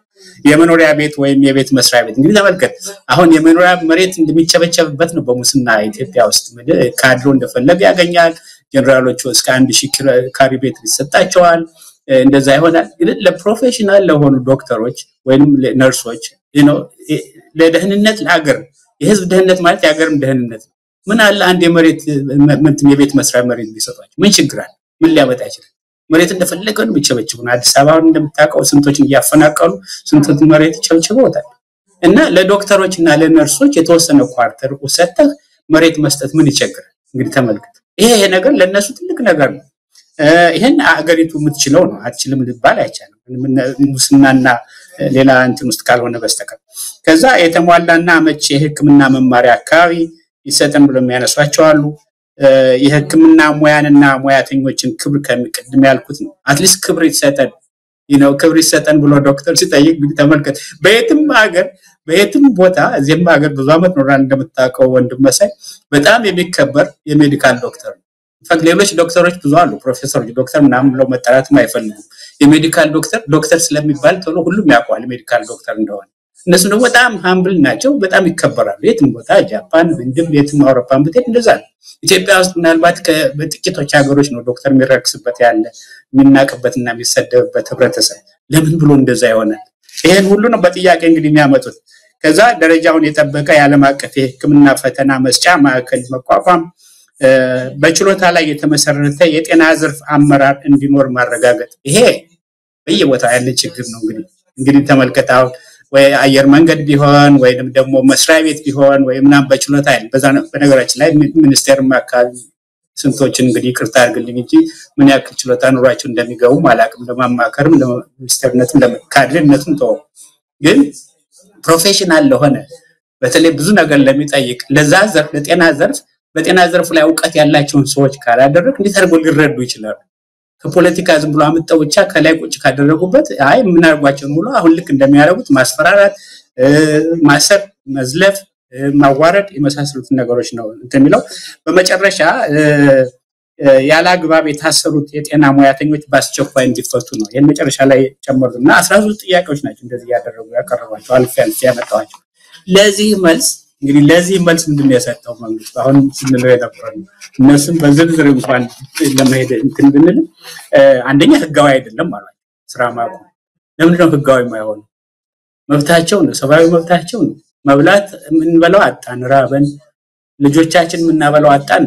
B: የመኖሪያ ቤት ወይም የቤት መስሪያ ቤት እንግዲህ ተመልከት አሁን የመኖሪያ መሬት እንደሚጨበጨብበት ነው በሙስና ኢትዮጵያ ውስጥ ካድሮ እንደፈለገ ያገኛል ጀነራሎቹ እስከ 1000 ካሬ ቤት ይሰጣቸዋል እንደዛ ይሆናል ለፕሮፌሽናል ለሆኑ ዶክተሮች ወይም ነርሶች ለደህንነት ለሀገር የህዝብ ደህንነት ማለት የሀገርም ደህንነት ምን አለ አንድ የመሬት የቤት መስሪያ መሬት ቢሰጣቸው ምን ችግር አለ ምን ሊያመጣ ይችላል መሬት እንደፈለገው ነው የሚጨበጭቡና አዲስ አበባውን እንደምታውቀው ስንቶችን ያፈናቀሉ ስንቶች መሬት ይጨበጭበውታል እና ለዶክተሮችና ለነርሶች የተወሰነ ኳርተር ወሰተህ መሬት መስጠት ምን ይቸግራል እንግዲህ ተመልከት ይሄ ነገር ለነሱ ትልቅ ነገር ነው ይሄን አገሪቱ የምትችለው ነው አትችልም ሊባል አይቻልም ሙስናና ሌላ እንትን ውስጥ ካልሆነ በስተቀር ከዛ የተሟላና አመቺ የህክምና መማሪያ አካባቢ ይሰጠን ብሎ የሚያነሷቸው አሉ የህክምና ሙያንና ሙያተኞችን ክብር ከሚቀድም ያልኩት ነው አትሊስት ክብር ይሰጠን ክብር ይሰጠን ብሎ ዶክተር ሲጠይቅ ተመልከት በየትም ሀገር በየትም ቦታ እዚህም ሀገር ብዙ አመት ኖራል እንደምታውቀው ወንድም መሳይ በጣም የሚከበር የሜዲካል ዶክተር ፈቅ ሌሎች ዶክተሮች ብዙ አሉ ፕሮፌሰሮች ዶክተር ምናምን ብለው መጠራትም አይፈልጉም የሜዲካል ዶክተር ስለሚባል ቶሎ ሁሉም ያውቃል ሜዲካል ዶክተር እንደሆነ እነሱ ነው በጣም ሃምብል ናቸው በጣም ይከበራሉ የትም ቦታ ጃፓን እንድም የትም አውሮፓን ብትሄድ እንደዛ ኢትዮጵያ ውስጥ ምናልባት በጥቂቶች ሀገሮች ነው ዶክተር የሚረክስበት ያለ የሚናቅበትና የሚሰደብበት ህብረተሰብ ለምን ብሎ እንደዛ ይሆናል ይሄን ሁሉ ነው በጥያቄ እንግዲህ የሚያመጡት ከዛ ደረጃውን የጠበቀ የዓለም አቀፍ የህክምና ፈተና መስጫ ማዕከል መቋቋም በችሎታ ላይ የተመሰረተ የጤና ዘርፍ አመራር እንዲኖር ማረጋገጥ ይሄ በየቦታው ያለ ችግር ነው እንግዲህ ተመልከታው ወይ አየር መንገድ ቢሆን ወይንም ደግሞ መስሪያ ቤት ቢሆን ወይምና በችሎታ አይደል በዛ በነገራችን ላይ ሚኒስቴር ማካል ስንቶችን እንግዲህ ይቅርታ አድርግልኝ እንጂ ምን ያክል ችሎታ ኑሯቸው እንደሚገቡ ማላቅም ለማማከርም ለሚኒስቴርነትም ለካድሬነትም ተው ግን ፕሮፌሽናል ለሆነ በተለይ ብዙ ነገር ለሚጠይቅ ለዛ ዘርፍ ለጤና ዘርፍ በጤና ዘርፍ ላይ ዕውቀት ያላቸውን ሰዎች ካላደረክ እንዴት አድርገው ሊረዱ ይችላሉ ከፖለቲካ ዝም ብሎ አመጣው ብቻ ከላይ ቁጭ ካደረጉበት አይ ምን አርጓቸው ሙሉ አሁን ልክ እንደሚያደርጉት ማስፈራራት ማሰር መዝለፍ ማዋረድ የመሳሰሉት ነገሮች ነው እንደሚለው በመጨረሻ ያላግባብ የታሰሩት የጤና ሙያተኞች ባስቸኳይ እንዲፈቱ ነው የመጨረሻ ላይ ጨመሩና 13 ጥያቄዎች ናቸው እንደዚህ ያደረጉ ያቀርባቸው አልፍ ያመጣዋቸው ለዚህ መልስ ምንድነው የሰጠው መንግስት አሁን ስንለው የነበረው እነሱም በዝርዝር እንኳን ለመሄድ እንትን ብንል አንደኛ ህጋዊ አይደለም ማለት ስራ ማቆም ለምንድነው ህጋዊ የማይሆነው? መብታቸው ነው፣ ሰብአዊ መብታቸው ነው። መብላት የምንበላው አጣን፣ ራበን፣ ልጆቻችን የምናበላው አጣን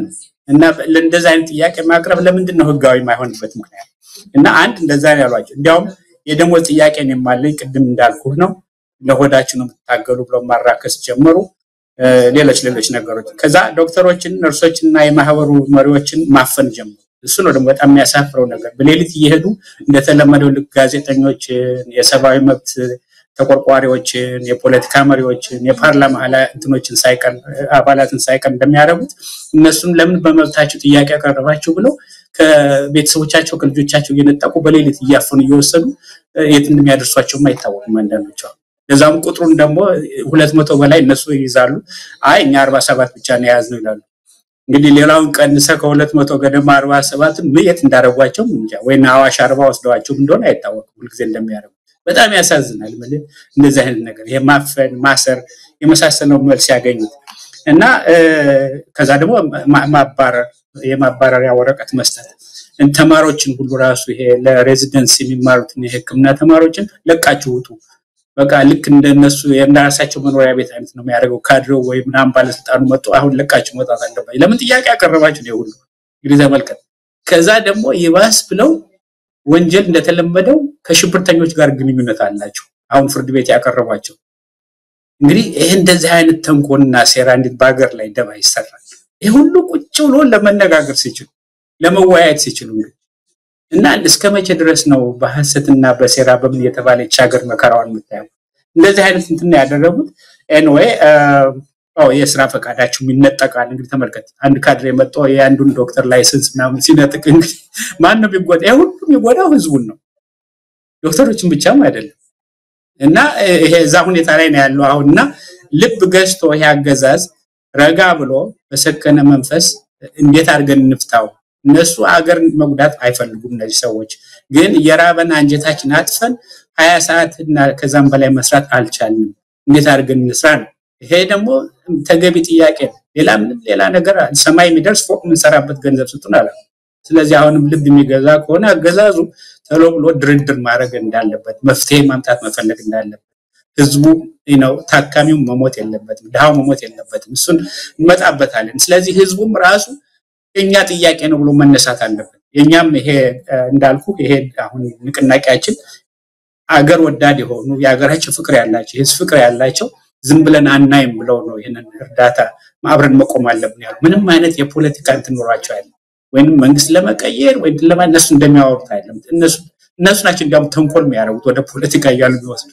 B: እና ለእንደዛ አይነት ጥያቄ ማቅረብ ለምንድን ነው ህጋዊ የማይሆንበት ምክንያት? እና አንድ እንደዛ ያሏቸው እንዲያውም የደሞዝ ጥያቄ ነው የማለኝ ቅድም እንዳልኩህ ነው ለሆዳችሁ ነው የምትታገሉ ብለው ማራከስ ጀመሩ። ሌሎች ነገሮች ከዛ ዶክተሮችን ነርሶችንና የማህበሩ መሪዎችን ማፈን ጀመሩ። እሱ ነው ደግሞ በጣም የሚያሳፍረው ነገር። በሌሊት እየሄዱ እንደተለመደው ልክ ጋዜጠኞችን፣ የሰብአዊ መብት ተቆርቋሪዎችን፣ የፖለቲካ መሪዎችን፣ የፓርላማ እንትኖችን ሳይቀር አባላትን ሳይቀር እንደሚያደርጉት እነሱም ለምን በመብታቸው ጥያቄ ያቀረባችሁ ብለው ከቤተሰቦቻቸው ከልጆቻቸው እየነጠቁ በሌሊት እያፈኑ እየወሰዱ የት እንደሚያደርሷቸውም አይታወቅም አንዳንዶቹ። ለዛም ቁጥሩን ደግሞ 200 በላይ እነሱ ይይዛሉ። አይ እኛ 47 ብቻ ነው የያዝነው ይላሉ። እንግዲህ ሌላውን ቀንሰ ከ200 ገደማ 47 የት እንዳደረጓቸው እንጃ። ወይና አዋሽ 40 ወስደዋቸው እንደሆነ አይታወቅም። ሁልጊዜ እንደሚያደርጉ በጣም ያሳዝናል። ማለት እንደዚህ አይነት ነገር የማፈን ማሰር የመሳሰለው መልስ ያገኙት እና ከዛ ደግሞ ማባረር የማባረሪያ ወረቀት መስጠት ተማሪዎችን ሁሉ ራሱ ይሄ ለሬዚደንስ የሚማሩትን የሕክምና ተማሪዎችን ለቃችሁ ውጡ በቃ ልክ እንደነሱ የእንዳራሳቸው መኖሪያ ቤት አይነት ነው የሚያደርገው። ካድሬው ወይ ምናምን ባለስልጣኑ መጥቶ አሁን ለቃችሁ መውጣት አለባችሁ ለምን ጥያቄ ያቀረባችሁ ነው ሁሉ እንግዲህ ተመልከት። ከዛ ደግሞ ይባስ ብለው ወንጀል እንደተለመደው ከሽብርተኞች ጋር ግንኙነት አላቸው። አሁን ፍርድ ቤት ያቀረባቸው እንግዲህ ይሄ እንደዚህ አይነት ተንኮልና ሴራ እንዴት ባገር ላይ ደባ ይሰራል? ይሄ ሁሉ ቁጭ ብሎ ለመነጋገር ሲችሉ ለመወያየት ሲችሉ እና እስከመቼ ድረስ ነው በሐሰትና በሴራ በምን የተባለች ሀገር መከራዋን የምታየው? እንደዚህ አይነት እንትን ያደረጉት ኤንዌይ የስራ ፈቃዳቸው ይነጠቃል። እንግዲህ ተመልከት አንድ ካድሬ መጥቶ የአንዱን ዶክተር ላይሰንስ ምናምን ሲነጥቅ እንግዲህ ማን ነው ቢጎዳ? ይሄ ሁሉ የሚጎዳው ህዝቡን ነው፣ ዶክተሮችን ብቻም አይደለም። እና ይሄ እዛ ሁኔታ ላይ ነው ያለው አሁንና ልብ ገዝቶ ይሄ አገዛዝ ረጋ ብሎ በሰከነ መንፈስ እንዴት አድርገን እንፍታው? እነሱ አገር መጉዳት አይፈልጉም። እነዚህ ሰዎች ግን የራበን አንጀታችን አጥፈን 20 ሰዓት እና ከዛም በላይ መስራት አልቻልንም። እንዴት አድርገን እንስራ ነው። ይሄ ደግሞ ተገቢ ጥያቄ ነው። ሌላ ነገር ሰማይ የሚደርስ ፎቅ እንሰራበት ገንዘብ ስጡን አለ። ስለዚህ አሁንም ልብ የሚገዛ ከሆነ አገዛዙ ተሎ ብሎ ድርድር ማድረግ እንዳለበት፣ መፍትሄ ማምጣት መፈለግ እንዳለበት፣ ህዝቡ ታካሚው መሞት የለበትም፣ ድሃው መሞት የለበትም። እሱን እንመጣበታለን። ስለዚህ ህዝቡም ራሱ የኛ ጥያቄ ነው ብሎ መነሳት አለበት። የኛም ይሄ እንዳልኩ ይሄ አሁን ንቅናቄያችን አገር ወዳድ የሆኑ የአገራቸው ፍቅር ያላቸው የህዝብ ፍቅር ያላቸው ዝም ብለን አናይም ብለው ነው ይሄንን እርዳታ ማብረን መቆም አለብን ያሉ። ምንም አይነት የፖለቲካ እንትን ኖራቸው አይደለም ወይንም መንግስት ለመቀየር ወይ ለማነሱ እንደሚያወሩት አይደለም። እነሱ ናቸው እንዲያውም ተንኮል የሚያደርጉት ወደ ፖለቲካ እያሉ የሚወስዱ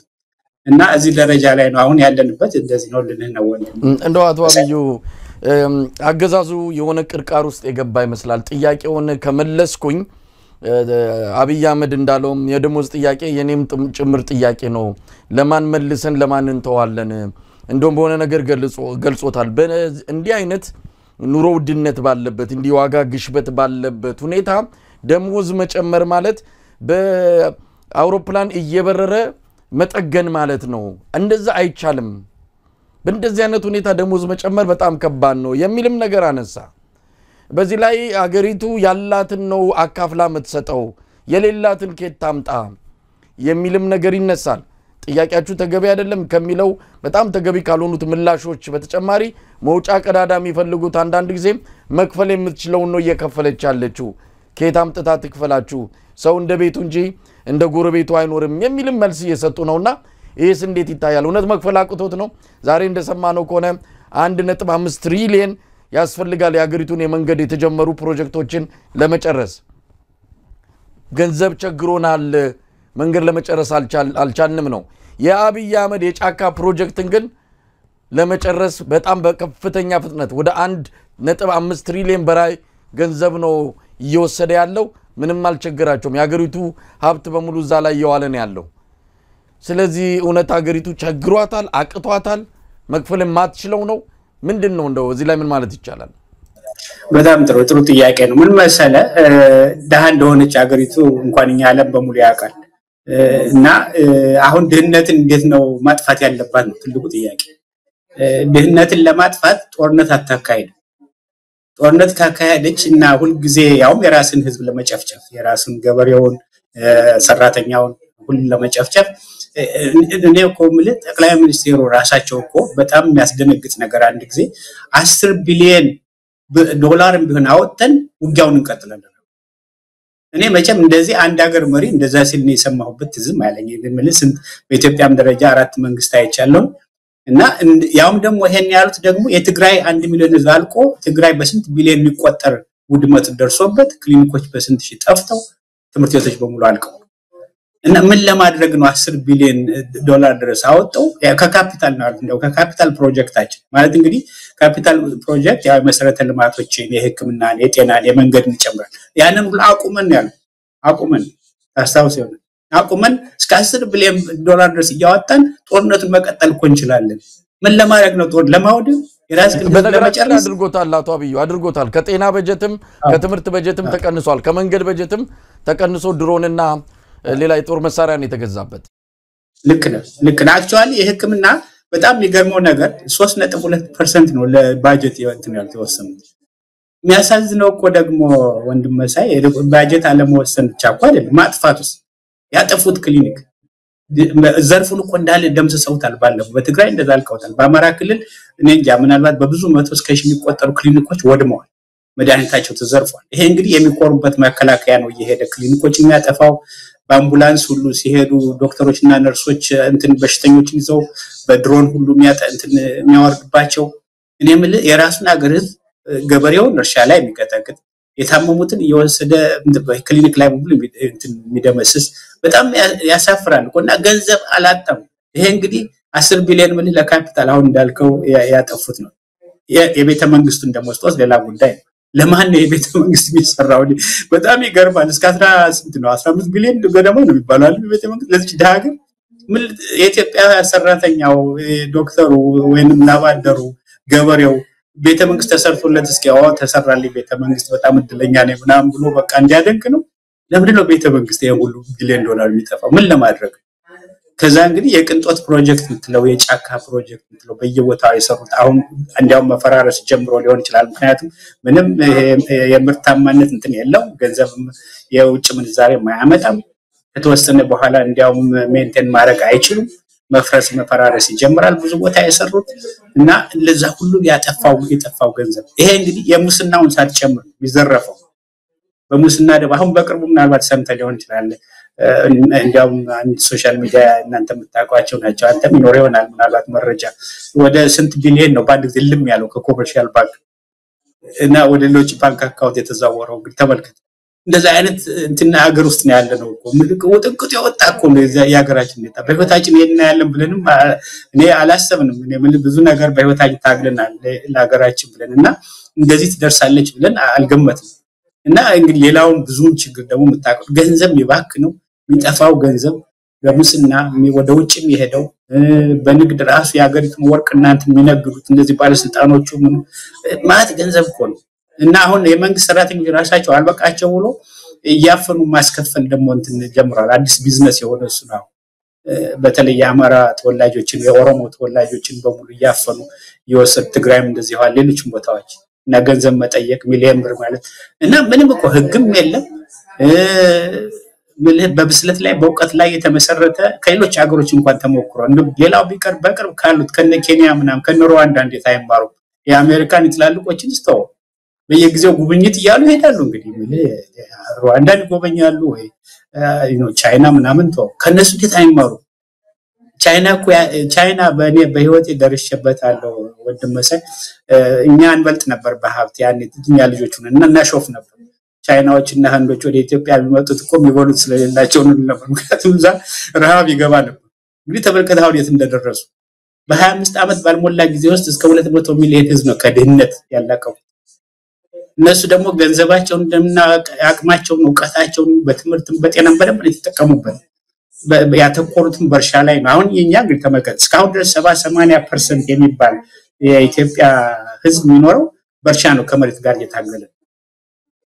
B: እና እዚህ ደረጃ ላይ ነው አሁን ያለንበት። እንደዚህ ነው ልንህ ነው
A: እንደው አቶ አብዩ አገዛዙ የሆነ ቅርቃር ውስጥ የገባ ይመስላል። ጥያቄውን ከመለስኩኝ አብይ አህመድ እንዳለውም የደሞዝ ጥያቄ የኔም ጭምር ጥያቄ ነው፣ ለማን መልሰን ለማን እንተዋለን እንደውም በሆነ ነገር ገልጾታል። እንዲህ አይነት ኑሮ ውድነት ባለበት እንዲህ ዋጋ ግሽበት ባለበት ሁኔታ ደሞዝ መጨመር ማለት በአውሮፕላን እየበረረ መጠገን ማለት ነው። እንደዛ አይቻልም። በእንደዚህ አይነት ሁኔታ ደሞዝ መጨመር በጣም ከባድ ነው የሚልም ነገር አነሳ። በዚህ ላይ አገሪቱ ያላትን ነው አካፍላ የምትሰጠው የሌላትን ከየት ታምጣ የሚልም ነገር ይነሳል። ጥያቄያችሁ ተገቢ አይደለም ከሚለው በጣም ተገቢ ካልሆኑት ምላሾች በተጨማሪ መውጫ ቀዳዳ የሚፈልጉት አንዳንድ ጊዜ መክፈል የምትችለው ነው እየከፈለች ያለችው ከየት አምጥታ ትክፈላችሁ ሰው እንደ ቤቱ እንጂ እንደ ጎረቤቱ አይኖርም የሚልም መልስ እየሰጡ ነውና ይሄስ እንዴት ይታያል? እውነት መክፈል አቅቶት ነው? ዛሬ እንደሰማነው ከሆነ 1.5 ትሪሊየን ያስፈልጋል የሀገሪቱን የመንገድ የተጀመሩ ፕሮጀክቶችን ለመጨረስ። ገንዘብ ቸግሮናል፣ መንገድ ለመጨረስ አልቻልንም ነው። የአብይ አህመድ የጫካ ፕሮጀክትን ግን ለመጨረስ በጣም በከፍተኛ ፍጥነት ወደ 1.5 ትሪሊየን በላይ ገንዘብ ነው እየወሰደ ያለው። ምንም አልቸገራቸውም። የሀገሪቱ ሀብት በሙሉ እዛ ላይ እየዋለ ነው ያለው። ስለዚህ እውነት ሀገሪቱ ቸግሯታል፣ አቅቷታል፣ መክፈል የማትችለው ነው ምንድነው? እንደው እዚህ ላይ ምን ማለት ይቻላል?
B: በጣም ጥሩ ጥያቄ ነው። ምን መሰለ ደሃ እንደሆነች ሀገሪቱ እንኳን እኛ ዓለም በሙሉ ያውቃል። እና አሁን ድህነትን እንዴት ነው ማጥፋት ያለባት ነው ትልቁ ጥያቄ። ድህነትን ለማጥፋት ጦርነት አታካሂድ። ጦርነት ካካሄደች እና ሁሉ ጊዜ ያውም የራስን ህዝብ ለመጨፍጨፍ የራስን ገበሬውን ሰራተኛውን ሁሉ ለመጨፍጨፍ እኔ እኮ ማለት ጠቅላይ ሚኒስትሩ ራሳቸው እኮ በጣም የሚያስደነግጥ ነገር አንድ ጊዜ 10 ቢሊዮን ዶላርም ቢሆን አወጣን ውጊያውን እንቀጥላለን። እኔ መቼም እንደዚህ አንድ ሀገር መሪ እንደዛ ሲል ነው የሰማሁበት ዝም አለኝ። ማለት በኢትዮጵያም ደረጃ 4 መንግስት አይቻለሁ እና ያውም ደግሞ ይሄን ያሉት ደግሞ የትግራይ 1 ሚሊዮን ህዝብ አልቆ ትግራይ በስንት ቢሊዮን የሚቆጠር ውድመት ደርሶበት ክሊኒኮች በስንት ሺህ ጠፍተው ትምህርት ቤቶች በሙሉ አልቀው እና ምን ለማድረግ ነው 10 ቢሊዮን ዶላር ድረስ አወጣው? ከካፒታል ነው አይደል? እንደው ከካፒታል ፕሮጀክታችን ማለት እንግዲህ ካፒታል ፕሮጀክት ያው መሰረተ ልማቶችን የህክምና የጤና የመንገድ ይጨምራል። ያንን ሁሉ አቁመን ታስታውስ ይሆናል አቁመን እስከ 10 ቢሊዮን ዶላር ድረስ እያወጣን ጦርነቱን መቀጠል እኮ እንችላለን። ምን ለማድረግ ነው? ጦር ለማውደም የራስ ግን ለመጨረስ
A: አድርጎታል። አቶ አብዩ አድርጎታል። ከጤና በጀትም ከትምህርት በጀትም ተቀንሷል። ከመንገድ በጀትም ተቀንሶ ድሮንና ሌላ የጦር መሳሪያ ነው የተገዛበት።
B: ልክ ነው አክቹአሊ የህክምና በጣም የሚገርመው ነገር 3.2% ነው ለባጀት ያልተወሰነው። የሚያሳዝነው እኮ ደግሞ ወንድም መሳይ ባጀት አለመወሰን ብቻ እኮ አይደለም ማጥፋቱስ ያጠፉት ክሊኒክ ዘርፉን እኮ እንዳለ ደምስሰውታል። ባለፈው በትግራይ እንደዛ አልቀውታል። በአማራ ክልል እኔ እንጃ ምናልባት በብዙ መቶ እስከ ሺህ የሚቆጠሩ ክሊኒኮች ወድመዋል፣ መድኃኒታቸው ተዘርፏል። ይሄ እንግዲህ የሚቆሩበት መከላከያ ነው እየሄደ ክሊኒኮች የሚያጠፋው። በአምቡላንስ ሁሉ ሲሄዱ ዶክተሮችና ነርሶች እንትን በሽተኞችን ይዘው በድሮን ሁሉ የሚያወርድባቸው። እኔ የምልህ የራሱን ሀገር ህዝብ ገበሬውን እርሻ ላይ የሚቀጠቅጥ የታመሙትን እየወሰደ ክሊኒክ ላይ ሁሉ የሚደመስስ በጣም ያሳፍራል እና ገንዘብ አላጣም። ይሄ እንግዲህ 10 ቢሊዮን ምን ለካፒታል አሁን እንዳልከው ያጠፉት ነው። የቤተ መንግስቱን ደሞዝቶስ ሌላ ጉዳይ ነው። ለማን ነው የቤተ መንግስት የሚሰራው? በጣም ይገርማል። እስከ 15 ቢሊዮን ገደማ ነው የሚባለው የቤተ መንግስት ለዚህ ሀገር። ምን የኢትዮጵያ ሰራተኛው ዶክተሩ ወይንም ላባደሩ ገበሬው ቤተ መንግስት ተሰርቶለት እስኪያው ተሰራልኝ ቤተ መንግስት በጣም እድለኛ ነኝ ምናምን ብሎ በቃ እንዲያደንቅ ነው? ለምን ነው ቤተ መንግስት የሁሉ ቢሊዮን ዶላር የሚጠፋው? ምን ለማድረግ? ከዛ እንግዲህ የቅንጦት ፕሮጀክት ምትለው የጫካ ፕሮጀክት ምትለው በየቦታው የሰሩት አሁን እንዲያው መፈራረስ ጀምሮ ሊሆን ይችላል። ምክንያቱም ምንም የምርታማነት እንትን የለው ገንዘብ የውጭ ምንዛሬ ማያመጣም። ከተወሰነ በኋላ እንዲያው ሜንቴን ማድረግ አይችሉም። መፍረስ መፈራረስ ይጀምራል። ብዙ ቦታ የሰሩት እና ለዛ ሁሉ የጠፋው ገንዘብ ይሄ እንግዲህ የሙስናውን ሳትጨምር ይዘረፈው በሙስና ደግሞ አሁን በቅርቡ ምናልባት ሰምተ ሊሆን ይችላል። እንዲያው አንድ ሶሻል ሚዲያ እናንተ የምታውቋቸው ናቸው። አንተም ይኖር ይሆናል ምናልባት መረጃ ወደ ስንት ቢሊዮን ነው በአንድ ጊዜ ልም ያለው ከኮመርሻል ባንክ እና ወደ ሌሎች ባንክ አካውንት የተዛወረው እንግዲህ ተመልከት። እንደዛ አይነት እንትና ሀገር ውስጥ ነው ያለ ነው እኮ ውጥንቅጥ የወጣ እኮ ነው የሀገራችን ሁኔታ። በህይወታችን ይሄን ያለን ብለንም እኔ አላሰብንም። እኔ ምን ብዙ ነገር በህይወታችን ታግለናል ለሀገራችን ብለንና እንደዚህ ትደርሳለች ብለን አልገመትም። እና እንግዲህ ሌላውን ብዙም ችግር ደግሞ የምታውቀው ገንዘብ ይባክ ነው የሚጠፋው ገንዘብ በሙስና ወደ ውጭ የሚሄደው በንግድ ራሱ የሀገሪቱን ወርቅና እንትን የሚነግዱት እንደዚህ ባለስልጣኖቹ ማለት ገንዘብ እኮ ነው። እና አሁን የመንግስት ሰራተኞች ራሳቸው አልበቃቸው ብሎ እያፈኑ ማስከፈል ደግሞ እንትን ጀምሯል። አዲስ ቢዝነስ የሆነ እሱ ነው። በተለይ የአማራ ተወላጆችን የኦሮሞ ተወላጆችን በሙሉ እያፈኑ ይወሰድ ትግራይም እንደዚህ ይዋል ሌሎችም ቦታዎች እና ገንዘብ መጠየቅ ሚሊዮን ብር ማለት እና ምንም እኮ ህግም የለም። በብስለት ላይ በእውቀት ላይ የተመሰረተ ከሌሎች ሀገሮች እንኳን ተሞክሮ ሌላው ቢቀር በቅርብ ካሉት ከነ ኬንያ ምናም ከነ ሩዋንዳ እንዴት አይማሩ? የአሜሪካን ይትላልቆችን ስተው በየጊዜው ጉብኝት ይያሉ ይሄዳሉ። እንግዲህ ሩዋንዳን ይጎበኛሉ ወይ ቻይና ምናምን ተው ከነሱ እንዴት አይማሩ? ቻይና በእኔ በህይወቴ ደርሼበታለሁ ወንድም መሰል እኛ እንበልጥ ነበር በሀብት ያን እኛ ልጆች ሆነን እናሾፍ ነበር። ቻይናዎችና ህንዶች ወደ ኢትዮጵያ ቢመጡት እኮ የሚበሉት ስለሌላቸው ነው ነበር። ምክንያቱም እዛ ረሃብ ይገባ ነበር። እንግዲህ ተመልከት አሁን የት እንደደረሱ። በ25 ዓመት ባልሞላ ጊዜ ውስጥ እስከ 200 ሚሊዮን ህዝብ ነው ከድህነት ያላቀው። እነሱ ደግሞ ገንዘባቸውን እንደምና አቅማቸውን ዕውቀታቸውን በትምህርትም በጤናም በደንብ የተጠቀሙበት ያተኮሩትም በእርሻ ላይ ነው። አሁን የኛ እንግዲህ ተመልከት እስካሁን ድረስ 70-80% የሚባል የኢትዮጵያ ህዝብ የሚኖረው በእርሻ ነው ከመሬት ጋር እየታገለ።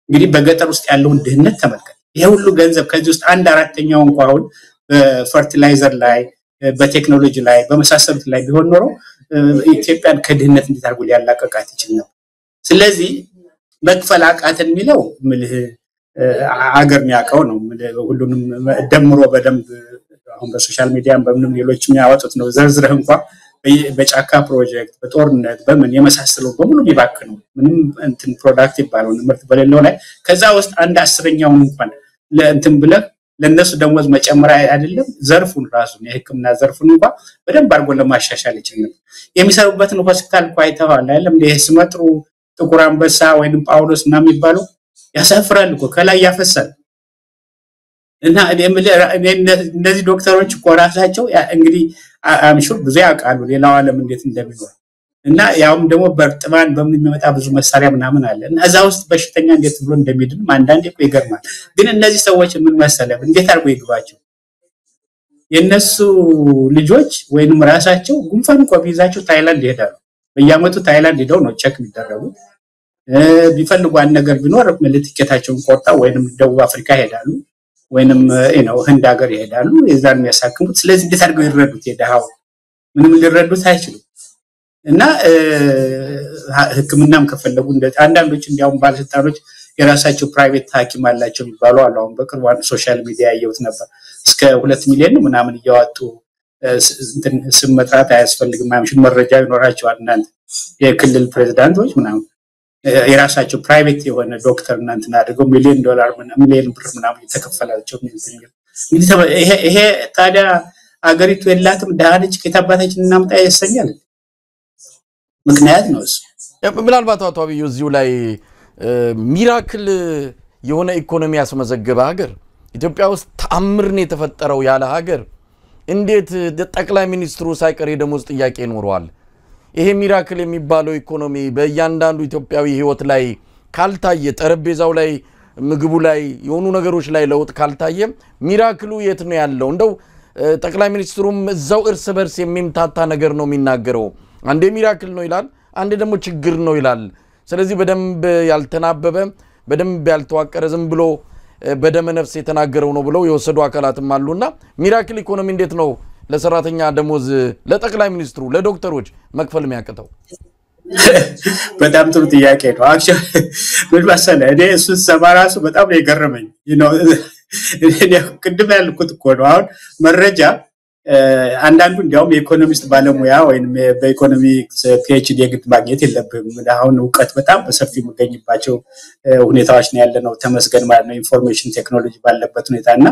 B: እንግዲህ በገጠር ውስጥ ያለውን ድህነት ተመልከት። ይሄ ሁሉ ገንዘብ ከዚህ ውስጥ 1/4 እንኳን አሁን በፈርቲላይዘር ላይ በቴክኖሎጂ ላይ በመሳሰሉት ላይ ቢሆን ኖሮ ኢትዮጵያን ከድህነት እንድታርጉ ሊያላቀቃት ይችላል። ስለዚህ መክፈል አቃተን የሚለው ምልህ አገር የሚያውቀው ነው ሁሉንም ደምሮ በደንብ አሁን በሶሻል ሚዲያም በምንም ሌሎች የሚያወጡት ነው ዘርዝረህ እንኳን በጫካ ፕሮጀክት በጦርነት በምን የመሳሰለው በሙሉ ቢባክኑ ምንም እንትን ፕሮዳክቲቭ ባልሆነ ምርት በሌለው ላይ ከዛ ውስጥ አንድ 10ኛውን እንኳን ለእንትን ብለህ ለነሱ ደሞዝ መጨመር አይደለም ዘርፉን ራሱ የህክምና ዘርፉን እንኳን በደንብ አድርጎ ለማሻሻል ይችላል የሚሰሩበትን ሆስፒታል ቋይተዋል አይደለም ለስመጥሩ ጥቁር አንበሳ ወይንም ጳውሎስ ምናምን የሚባለው ያሳፍራል እኮ ከላይ ያፈሳል እና እነዚህ ዶክተሮች እኮ ራሳቸው እንግዲህ አምሹር ብዙ ያውቃሉ ሌላው ዓለም እንዴት እንደሚኖር እና ያውም ደግሞ በርጥማን በምን የሚመጣ ብዙ መሳሪያ ምናምን አለ እና እዛ ውስጥ በሽተኛ እንዴት ብሎ እንደሚድን አንዳንዴ እኮ ይገርማል ግን እነዚህ ሰዎች ምን መሰለህ እንዴት አድርጎ ይግባቸው የነሱ ልጆች ወይንም ራሳቸው ጉንፋን እኮ ቢይዛቸው ታይላንድ ይሄዳሉ በየአመቱ ታይላንድ ሄደው ነው ቼክ የሚደረጉ ቢፈልጉ አንድ ነገር ቢኖር ለቲኬታቸውን ቆርጠው ወይንም ደቡብ አፍሪካ ይሄዳሉ ወይንም ህንድ ሀገር ይሄዳሉ የዛን የሚያሳክሙት ስለዚህ እንዴት አድርገው ይረዱት የደሃው ምንም ሊረዱት አይችሉም እና ህክምናም ከፈለጉ እንደ አንዳንዶች እንዲያውም ባለስልጣኖች የራሳቸው ፕራይቬት ሐኪም አላቸው ይባሉ አሁን በቅርቡ አንድ ሶሻል ሚዲያ ያየሁት ነበር እስከ 2 ሚሊዮን ምናምን እያወጡ ስም መጥራት አያስፈልግም ማምሽን መረጃ ይኖራቸዋል እናንተ የክልል ፕሬዝዳንቶች ምናምን የራሳቸው ፕራይቬት የሆነ ዶክተር እናንተና አድርገው ሚሊዮን ዶላር ሚሊዮን ብር ምናምን የተከፈላቸው ይሄ ታዲያ አገሪቱ የላትም ዳህልች ከታባታችን እናምጣ ያሰኛል ምክንያት ነው እሱ
A: ምናልባት አቶ አብዩ እዚሁ ላይ ሚራክል የሆነ ኢኮኖሚ ያስመዘገበ ሀገር ኢትዮጵያ ውስጥ ተአምር ነው የተፈጠረው ያለ ሀገር እንዴት ጠቅላይ ሚኒስትሩ ሳይቀር የደሞዝ ጥያቄ ይኖረዋል ይሄ ሚራክል የሚባለው ኢኮኖሚ በእያንዳንዱ ኢትዮጵያዊ ህይወት ላይ ካልታየ ጠረጴዛው ላይ ምግቡ ላይ የሆኑ ነገሮች ላይ ለውጥ ካልታየ ሚራክሉ የት ነው ያለው እንደው ጠቅላይ ሚኒስትሩም እዛው እርስ በርስ የሚምታታ ነገር ነው የሚናገረው አንዴ ሚራክል ነው ይላል አንዴ ደግሞ ችግር ነው ይላል ስለዚህ በደንብ ያልተናበበ በደንብ ያልተዋቀረ ዝም ብሎ በደመ ነፍስ የተናገረው ነው ብለው የወሰዱ አካላትም አሉና ሚራክል ኢኮኖሚ እንዴት ነው ለሰራተኛ ደሞዝ ለጠቅላይ ሚኒስትሩ ለዶክተሮች መክፈል የሚያቀተው
B: በጣም ጥሩ ጥያቄ ነው አክቹዋሊ ምን መሰለህ እኔ እሱ ሰባራሱ በጣም ነው የገረመኝ እኔ ቅድም ያልኩት እኮ ነው አሁን መረጃ አንዳንዱ እንዲያውም የኢኮኖሚስት ባለሙያ ወይንም በኢኮኖሚክስ PhD የግድ ማግኘት የለብም አሁን ዕውቀት በጣም በሰፊ የሚገኝባቸው ሁኔታዎች ነው ያለነው ተመስገን ማለት ነው ኢንፎርሜሽን ቴክኖሎጂ ባለበት ሁኔታና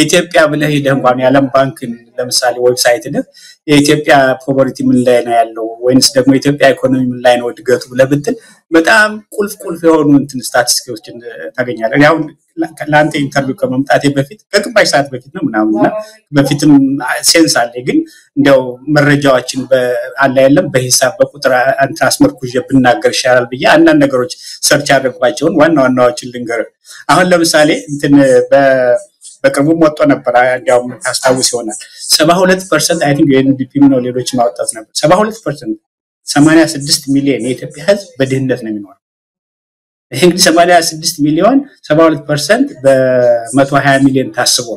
B: ኢትዮጵያ ብለህ ሄደህ እንኳን የዓለም ባንክን ለምሳሌ ዌብሳይት ነው የኢትዮጵያ ፖቨርቲ ምን ላይ ነው ያለው ወይንስ ደግሞ ኢትዮጵያ ኢኮኖሚ ምን ላይ ነው እድገቱ ብለህ ብትል በጣም ቁልፍ የሆኑ እንትን ስታቲስቲክሶችን ታገኛለህ ያው ላንተ ኢንተርቪው ከመምጣቴ በፊት ከግማሽ ሰዓት በፊት ነው ምናምንና በፊትም ሴንስ አለ ግን እንደው መረጃዎችን በአላ የለም በሂሳብ በቁጥር አንተ አስመርኩሽ ብናገር ይሻላል ብዬ አንዳንድ ነገሮች ሰርች አድርጓቸውን ዋናዎችን ልንገር አሁን ለምሳሌ እንትን በቅርቡ ወጥቶ ነበር ያው ታስታውስ ይሆናል 72% አይ ቲንክ የኤንዲፒ ነው ሌሎች ማውጣት ነበር 72% 86 ሚሊዮን የኢትዮጵያ ህዝብ በድህነት ነው የሚኖረው ይሄ እንግዲህ 86 ሚሊዮን 72% በ120 ሚሊዮን ታስቦ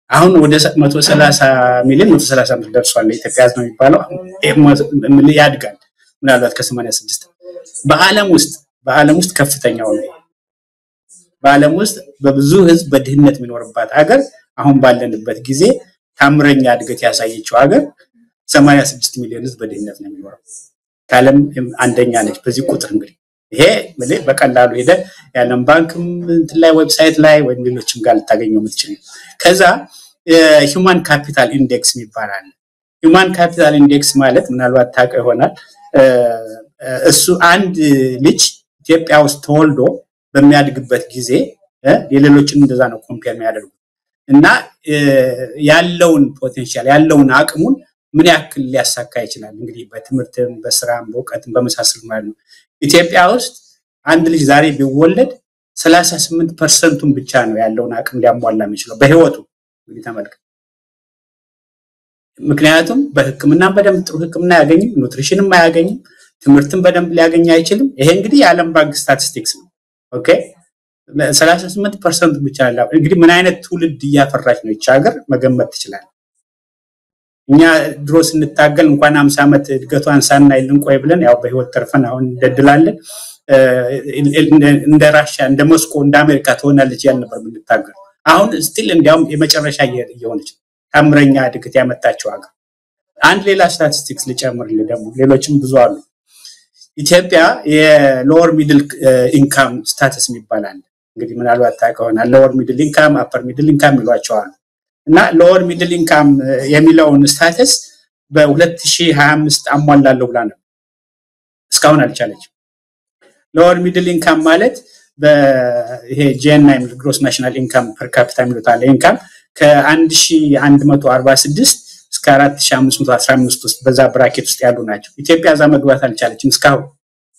B: አሁን ወደ 130 ሚሊዮን 130 ደርሷል ኢትዮጵያ ህዝብ ነው የሚባለው ያድጋል ምናልባት ከ86 በአለም ውስጥ ከፍተኛው ነው በአለም ውስጥ በብዙ ህዝብ በድህነት የሚኖርባት ሀገር አሁን ባለንበት ጊዜ ታምረኛ እድገት ያሳየችው ሀገር 86 ሚሊዮን ህዝብ በድህነት ነው የሚኖረው ካለም አንደኛ ነች በዚህ ቁጥር እንግዲህ ይሄ በቀላሉ ሄደ ያለም ባንክም እንትን ላይ ዌብሳይት ላይ ወይ ሌሎችም ጋር ልታገኙ የምትችሉ ከዛ ሂዩማን ካፒታል ኢንዴክስ ይባላል ሂዩማን ካፒታል ኢንዴክስ ማለት ምናልባት ታውቀው ይሆናል እሱ አንድ ልጅ ኢትዮጵያ ውስጥ ተወልዶ በሚያድግበት ጊዜ የሌሎችን እንደዛ ነው ኮምፔር የሚያደርጉ እና ያለውን ፖቴንሻል ያለውን አቅሙን ምን ያክል ሊያሳካ ይችላል እንግዲህ በትምህርትም በስራም በእውቀትም በመሳሰል ማለት ነው ኢትዮጵያ ውስጥ አንድ ልጅ ዛሬ ቢወለድ 38% ብቻ ነው ያለውን አቅም ሊያሟላ የሚችለው በህይወቱ እንግዲህ ተመልከት ምክንያቱም በህክምና በደንብ ጥሩ ህክምና ያገኝ ኑትሪሽንም ማያገኝ ትምህርትም በደንብ ሊያገኝ አይችልም ይሄ እንግዲህ የዓለም ባንክ ስታቲስቲክስ ነው ኦኬ 38% ብቻ ነው እንግዲህ ምን አይነት ትውልድ ያፈራች ነው እቺ ሀገር መገመት ይችላል እኛ ድሮስ እንታገል እንኳን 50 አመት እድገቷን ሳናይ ልንቆይ ብለን ያው በህይወት ተርፈን አሁን እንደድላለን እንደ ራሽያ እንደ ሞስኮ እንደ አሜሪካ ትሆናለች ያን ነበር የምንታገለው አሁን ስቲል እንዲያውም የመጨረሻ እየሆነች ታምረኛ እድገት ያመጣቸው ሀገር አንድ ሌላ ስታቲስቲክስ ልጨምርልህ ደግሞ ሌሎችም ብዙ አሉ ኢትዮጵያ የሎወር ሚድል ኢንካም ስታተስ የሚባላል እንግዲህ ምናልባት ታውቀውና ሎወር ሚድል ኢንካም አፐር ሚድል ኢንካም ይሏቸዋል እና ሎወር ሚድል ኢንካም የሚለውን ስታተስ በ2025 አሟላለሁ ብላ ነው እስካሁን አልቻለችም ሎወር ሚድል ኢንካም ማለት በይሄ ጂኤንአይ ግሮስ ናሽናል ኢንካም ፐር ካፒታ የሚሉታል ኢንካም ከ1146 እስከ 4515 ውስጥ በዛ ብራኬት ውስጥ ያሉ ናቸው ኢትዮጵያ ዛ መግባት አልቻለችም እስካሁን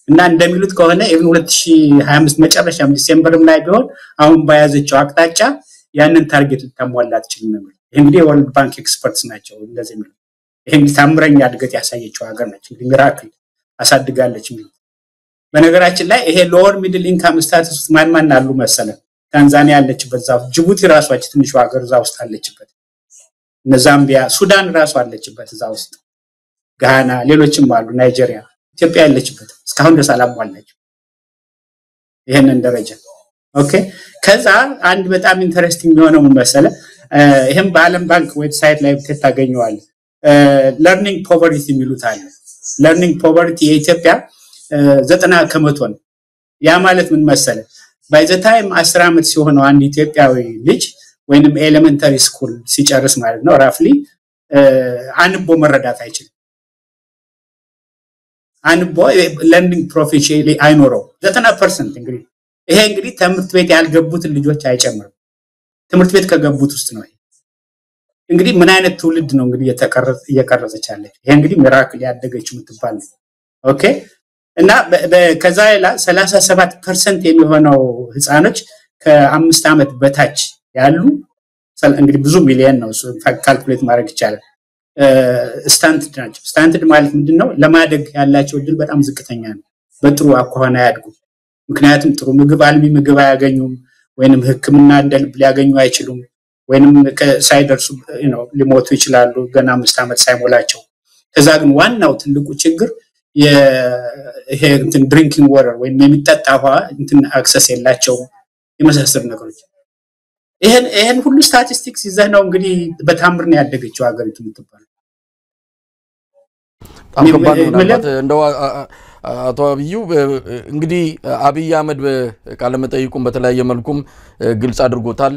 B: እና እንደሚሉት ከሆነ even 2025 መጨረሻ ዲሴምበርም ላይ ቢሆን አሁን ባያዘችው አቅጣጫ ያንን ታርጌት ልታሟላ ትችል ነው እንግዲህ ወርልድ ባንክ ኤክስፐርትስ ናቸው እንደዚህ የሚሉ ይሄን ታምረኛ እድገት ያሳየችው ሀገር ነች እንግዲህ ሚራክል አሳድጋለች በነገራችን ላይ ይሄ ሎወር ሚድል ኢንካም ስታተስ ማን አሉ መሰለ ታንዛኒያ አለችበት ዛው ጅቡቲ ራሷች ትንሽ ሀገር ዛው ውስጥ አለችበት ዛምቢያ ሱዳን ራሷ አለችበት ዛው ውስጥ ጋና ሌሎችም አሉ ናይጄሪያ ኢትዮጵያ ያለችበት እስካሁን ድረስ አላሟላችም ይሄንን ደረጃ ኦኬ ከዛ አንድ በጣም ኢንተረስቲንግ የሆነው መሰለ ይሄም በአለም ባንክ ዌብሳይት ላይ ተታገኘዋል ለርኒንግ ፖቨርቲ የሚሉት አለ ለርኒንግ ፖቨርቲ የኢትዮጵያ 90% ነው ያ ማለት ምን መሰለ by the time 10 አመት ሲሆነው አንድ ኢትዮጵያዊ ልጅ ወይንም ኤሌመንተሪ ስኩል ሲጨርስ ማለት ነው ራፍሊ አንቦ መረዳት አይችልም አንቦ ለርኒንግ ፕሮፌሽናሊ አይኖረው 90% እንግዲህ ይሄ እንግዲህ ትምህርት ቤት ያልገቡት ልጆች አይጨምርም ትምህርት ቤት ከገቡት ውስጥ ነው እንግዲህ ምን አይነት ትውልድ ነው እንግዲህ እየቀረጸች ያለች ይሄ እንግዲህ ሚራክል ያደገችው ምትባል ኦኬ እና ከዛ ሌላ 37% የሚሆነው ህፃኖች ከ5 አመት በታች ያሉ እንግዲህ ብዙ ሚሊየን ነው ካልኩሌት ማድረግ ይቻላል ስታንዳርድ ናቸው ስታንዳርድ ማለት ምንድነው ለማደግ ያላቸው እድል በጣም ዝቅተኛ ነው በጥሩ አኳኋን ያድጉ ምክንያቱም ጥሩ ምግብ አልሚ ምግብ አያገኙም ወይንም ህክምና እንደልብ ሊያገኙ አይችሉም ወይንም ሳይደርሱ ሊሞቱ ይችላሉ ገና 5 አመት ሳይሞላቸው ከዛ ግን ዋናው ትልቁ ችግር ይሄ እንትን ድሪንኪንግ ዋተር ወይንም የሚጠጣ ውሃ እንትን አክሰስ የላቸው የመሳሰሉ ነገሮች ይሄን ሁሉ ስታቲስቲክስ ይዘህ ነው እንግዲህ በታምር ነው ያደገችው ሀገሪቱ ምትባል
A: እንደው አቶ አብዩ እንግዲህ አብይ አህመድ በቃለ መጠይቁም በተለያየ መልኩም ግልጽ አድርጎታል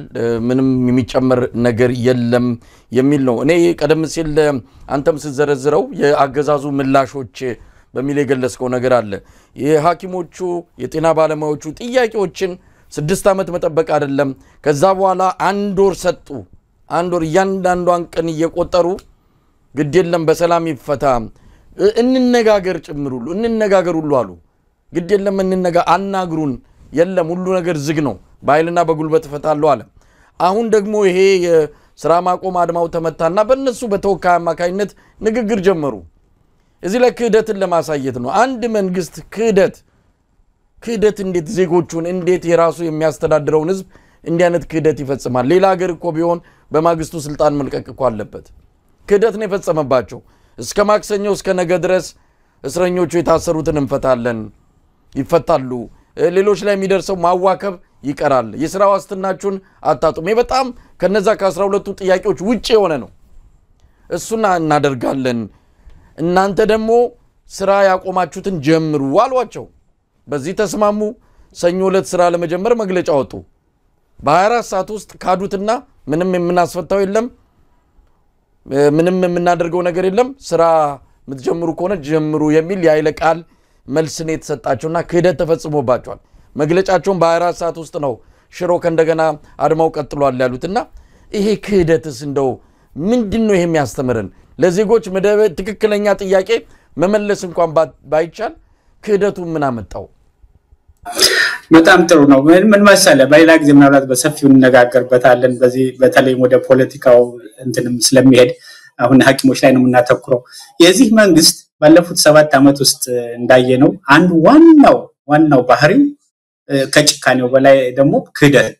A: ምንም የሚጨመር ነገር የለም የሚል ነው እኔ ቀደም ሲል አንተም ሲዘረዝረው የአገዛዙ ምላሾች በሚል የገለጽከው ነገር አለ የሐኪሞቹ የጤና ባለሙያዎቹ ጥያቄዎችን 6 አመት መጠበቅ አይደለም ከዛ በኋላ አንድ ወር ሰጡ አንድ ወር ያንዳንዷን ቀን እየቆጠሩ ግድ የለም በሰላም ይፈታ እንነጋገር ጭምሩሉ እንነጋገር ሁሉ አሉ ግድ የለም አናግሩን የለም ሁሉ ነገር ዝግ ነው ባይልና በጉልበት ፈታለው አለ አሁን ደግሞ ይሄ የሥራ ማቆም አድማው ተመታና በእነሱ በተወካይ አማካይነት ንግግር ጀመሩ እዚህ ላይ ክህደትን ለማሳየት ነው አንድ መንግስት ክህደት እንዴት ዜጎቹን እንዴት የራሱ የሚያስተዳድረውን ህዝብ እንዲያነት ክህደት ይፈጽማል ሌላ ሀገር እኮ ቢሆን በማግስቱ ስልጣን መልቀቅ እኮ አለበት ክህደት ነው የፈጸመባቸው እስከ ማክሰኞ እስከ ነገ ድረስ እስረኞቹ የታሰሩትን እንፈታለን ይፈታሉ ሌሎች ላይ የሚደርሰው ማዋከብ ይቀራል የሥራ ዋስትናችሁን አጣጡም በጣም ከነዛ ከ12ቱ ጥያቄዎች ውጪ የሆነ ነው እሱና እናደርጋለን እናንተ ደግሞ ስራ ያቆማችሁትን ጀምሩ አሏቸው በዚህ ተስማሙ ሰኞ ዕለት ስራ ለመጀመር መግለጫ ወጡ በ24 ሰዓት ውስጥ ካዱትና ምንም የምናስፈታው የለም ምንም የምናደርገው ነገር የለም ስራ ምትጀምሩ ከሆነ ጀምሩ የሚል ያይለ ቃል መልስን የተሰጣቸውና ክህደት ተፈጽሞባቸዋል መግለጫቸውን በ24 ሰዓት ውስጥ ነው ሽሮ ከእንደገና አድማው ቀጥሏል ያሉትና ይሄ ክህደትስ እንደው ምንድነው ይሄ የሚያስተምረን ለዜጎች መደብ ትክክለኛ ጥያቄ መመለስ እንኳን ባይቻል ክህደቱ ምን አመጣው
B: በጣም ጥሩ ነው ምን መሰለ በሌላ ጊዜ ምናልባት በሰፊው እንነጋገርበታለን በዚህ በተለይ ወደ ፖለቲካው እንትንም ስለሚሄድ አሁን ሐኪሞች ላይ ነው የምናተኩረው የዚህ መንግስት ባለፉት 7 አመት ውስጥ እንዳየነው አንድ ዋናው ባህሪው ከጭካኔው በላይ ደግሞ ክህደት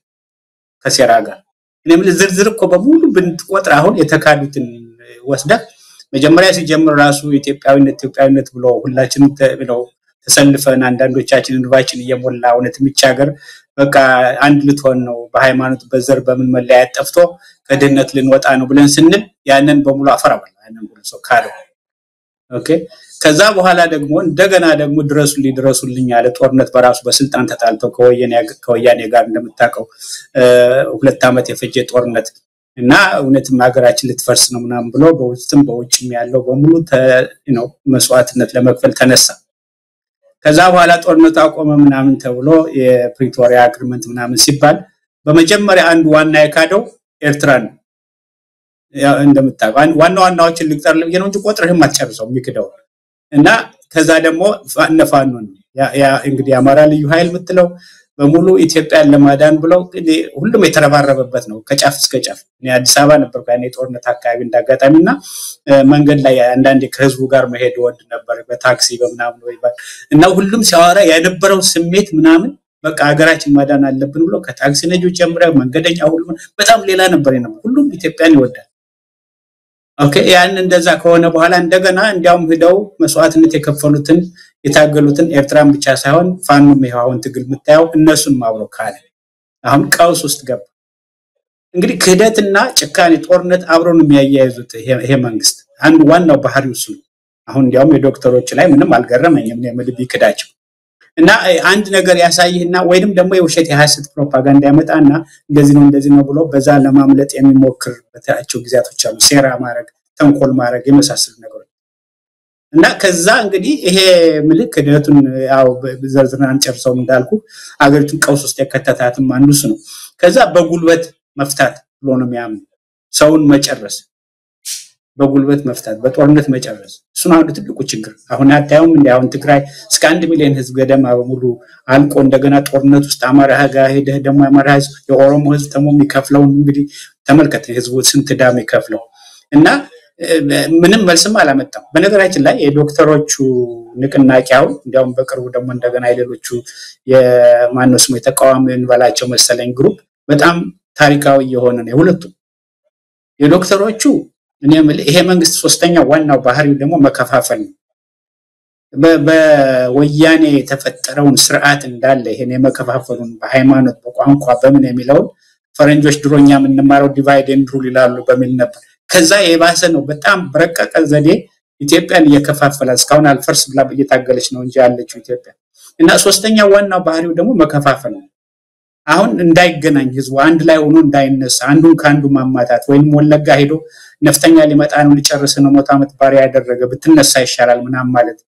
B: ከሴራ ጋር እኔም ዝርዝር እኮ በሙሉ ብንቆጥር አሁን የተካዱትን ወስደ መጀመሪያ ሲጀምር ራሱ ኢትዮጵያዊነት ብሎ ሁላችንም ተሰልፈን አንዳንዶቻችን እንባችን እየሞላ እውነት የሚቻገር በቃ አንድ ልትሆን ነው በሃይማኖት በዘር በምን መለያየት ጠፍቶ ከድህነት ልንወጣ ነው ብለን ስንል ያንን በሙሉ አፈራበል ያንን ሁሉ ሰው ካለው ኦኬ ከዛ በኋላ ደግሞ እንደገና ደግሞ ድረሱልኝ ያለ ጦርነት በራሱ በስልጣን ተጣልተው ከወያኔ ጋር እንደምታቀው 2 አመት የፈጀ ጦርነት እና እውነትም ሀገራችን ልትፈርስ ነው ምናምን ብሎ በውስጥም በውጭም ያለው በሙሉ መስዋዕትነት ለመክፈል ተነሳ ከዛ በኋላ ጦርነቱ አቆመ ምናምን ተብሎ የፕሪቶሪያ አግሪመንት ምናምን ሲባል በመጀመሪያ አንድ ዋና የካደው ኤርትራን እንደምታውቁ ዋናዎችን ልቅጠር ልብዬ ነው እንጂ ቆጥረህም አትጨርሰው የሚክደው እና ከዛ ደግሞ ፋኖ ያ እንግዲህ አማራ ልዩ ኃይል ምትለው በሙሉ ኢትዮጵያን ለማዳን ብለው ሁሉም የተረባረበበት ነው ከጫፍ እስከ ጫፍ እኔ አዲስ አበባ ነበር ያኔ ጦርነት አካባቢ እንዳጋጣሚና መንገድ ላይ አንዳንዴ ከህዝቡ ጋር መሄድ ወድ ነበር በታክሲ በመናምን ወይባል እና ሁሉም ሲያወራ የነበረው ስሜት ምናምን በቃ ሀገራችን ማዳን አለብን ብሎ ከታክሲ ነጆች ጀምረው መንገደኛ ሁሉ በጣም ሌላ ነበር ሁሉም ኢትዮጵያን ይወዳል ኦኬ ያን እንደዛ ከሆነ በኋላ እንደገና እንዲያውም ሄደው መስዋዕትነት የከፈሉትን የታገሉትን ኤርትራን ብቻ ሳይሆን ፋኖም ይሁን ትግል ምታየው እነሱን ማብረው ካለ አሁን ቀውስ ውስጥ ገባ እንግዲህ ክህደትና ጭካኔ ጦርነት አብረው ነው የሚያያይዙት ይሄ መንግስት አንድ ዋናው ባህሪው እሱ አሁን እንዲያውም የዶክተሮች ላይ ምንም አልገረመኝም ለምልብ ይክዳቸው እና አንድ ነገር ያሳይህና ወይንም ደግሞ የውሸት የሐሰት ፕሮፓጋንዳ ያመጣና እንደዚህ ነው ብሎ በዛ ለማምለጥ የሚሞክር በታቸው ግዛቶች አሉ ሴራ ማረግ ተንኮል ማረግ የመሳሰሉ ነገሮች እና ከዛ እንግዲህ ይሄ ምልክቱን ያው ዘርዝረን አንጨርሰው እንዳልኩ አገሪቱን ቀውስ ውስጥ የከተታትም አንዱስ ነው ከዛ በጉልበት መፍታት ብሎ ነው የሚያምኑ ሰውን መጨረስ በጉልበት መፍታት በጦርነት መጨረስ እሱ ነው ትልቁ ችግር አሁን አታዩም እንዲያውን ትግራይ እስከ 1 ሚሊዮን ህዝብ ገደማ በሙሉ አልቆ እንደገና ጦርነት ውስጥ አማራ ጋር ሄደ ደግሞ አማራ ህዝብ የኦሮሞ ህዝብ ተሞ የሚከፍለው እንግዲህ ተመልከተ ህዝቡ ስንት ዳም ይከፍለው እና ምንም መልስም አላመጣም በነገራችን ላይ የዶክተሮቹ ንቅናቄው እንዲያውም በቅርቡ ደግሞ እንደገና አይደሎቹ የማንነስ የተቃዋሚ እንበላቸው መሰለኝ ግሩፕ በጣም ታሪካዊ የሆነ ነው ሁለቱም የዶክተሮቹ ይሄ መንግስት ሶስተኛው ዋናው ባህሪው ደግሞ መከፋፈል ነው በወያኔ የተፈጠረውን ስርዓት እንዳለ ይሄን የመከፋፈሉን በሃይማኖት በቋንቋ በምን የሚለው ፈረንጆች ድሮኛ ምንማረው ዲቫይድ ኤንድ ሩል ይላሉ በሚል ነበር ከዛ የባሰ ነው በጣም በረቀቀ ዘዴ ኢትዮጵያን እየከፋፈለ እስካሁን አልፈርስ ብላ እየታገለች ነው እንጂ ያለችው ኢትዮጵያ እና ሶስተኛው ዋናው ባህሪው ደግሞ መከፋፈል ነው አሁን እንዳይገናኝ ህዝቡ አንድ ላይ ሆኖ እንዳይነሳ አንዱን ካንዱ ማማታት ወይንም ወለጋ ሄዶ ነፍጠኛ ሊመጣ ነው ሊጨርስ ነው ሞት አመት ባሪያ ያደረገ ብትነሳ ይሻላል ምናም ማለት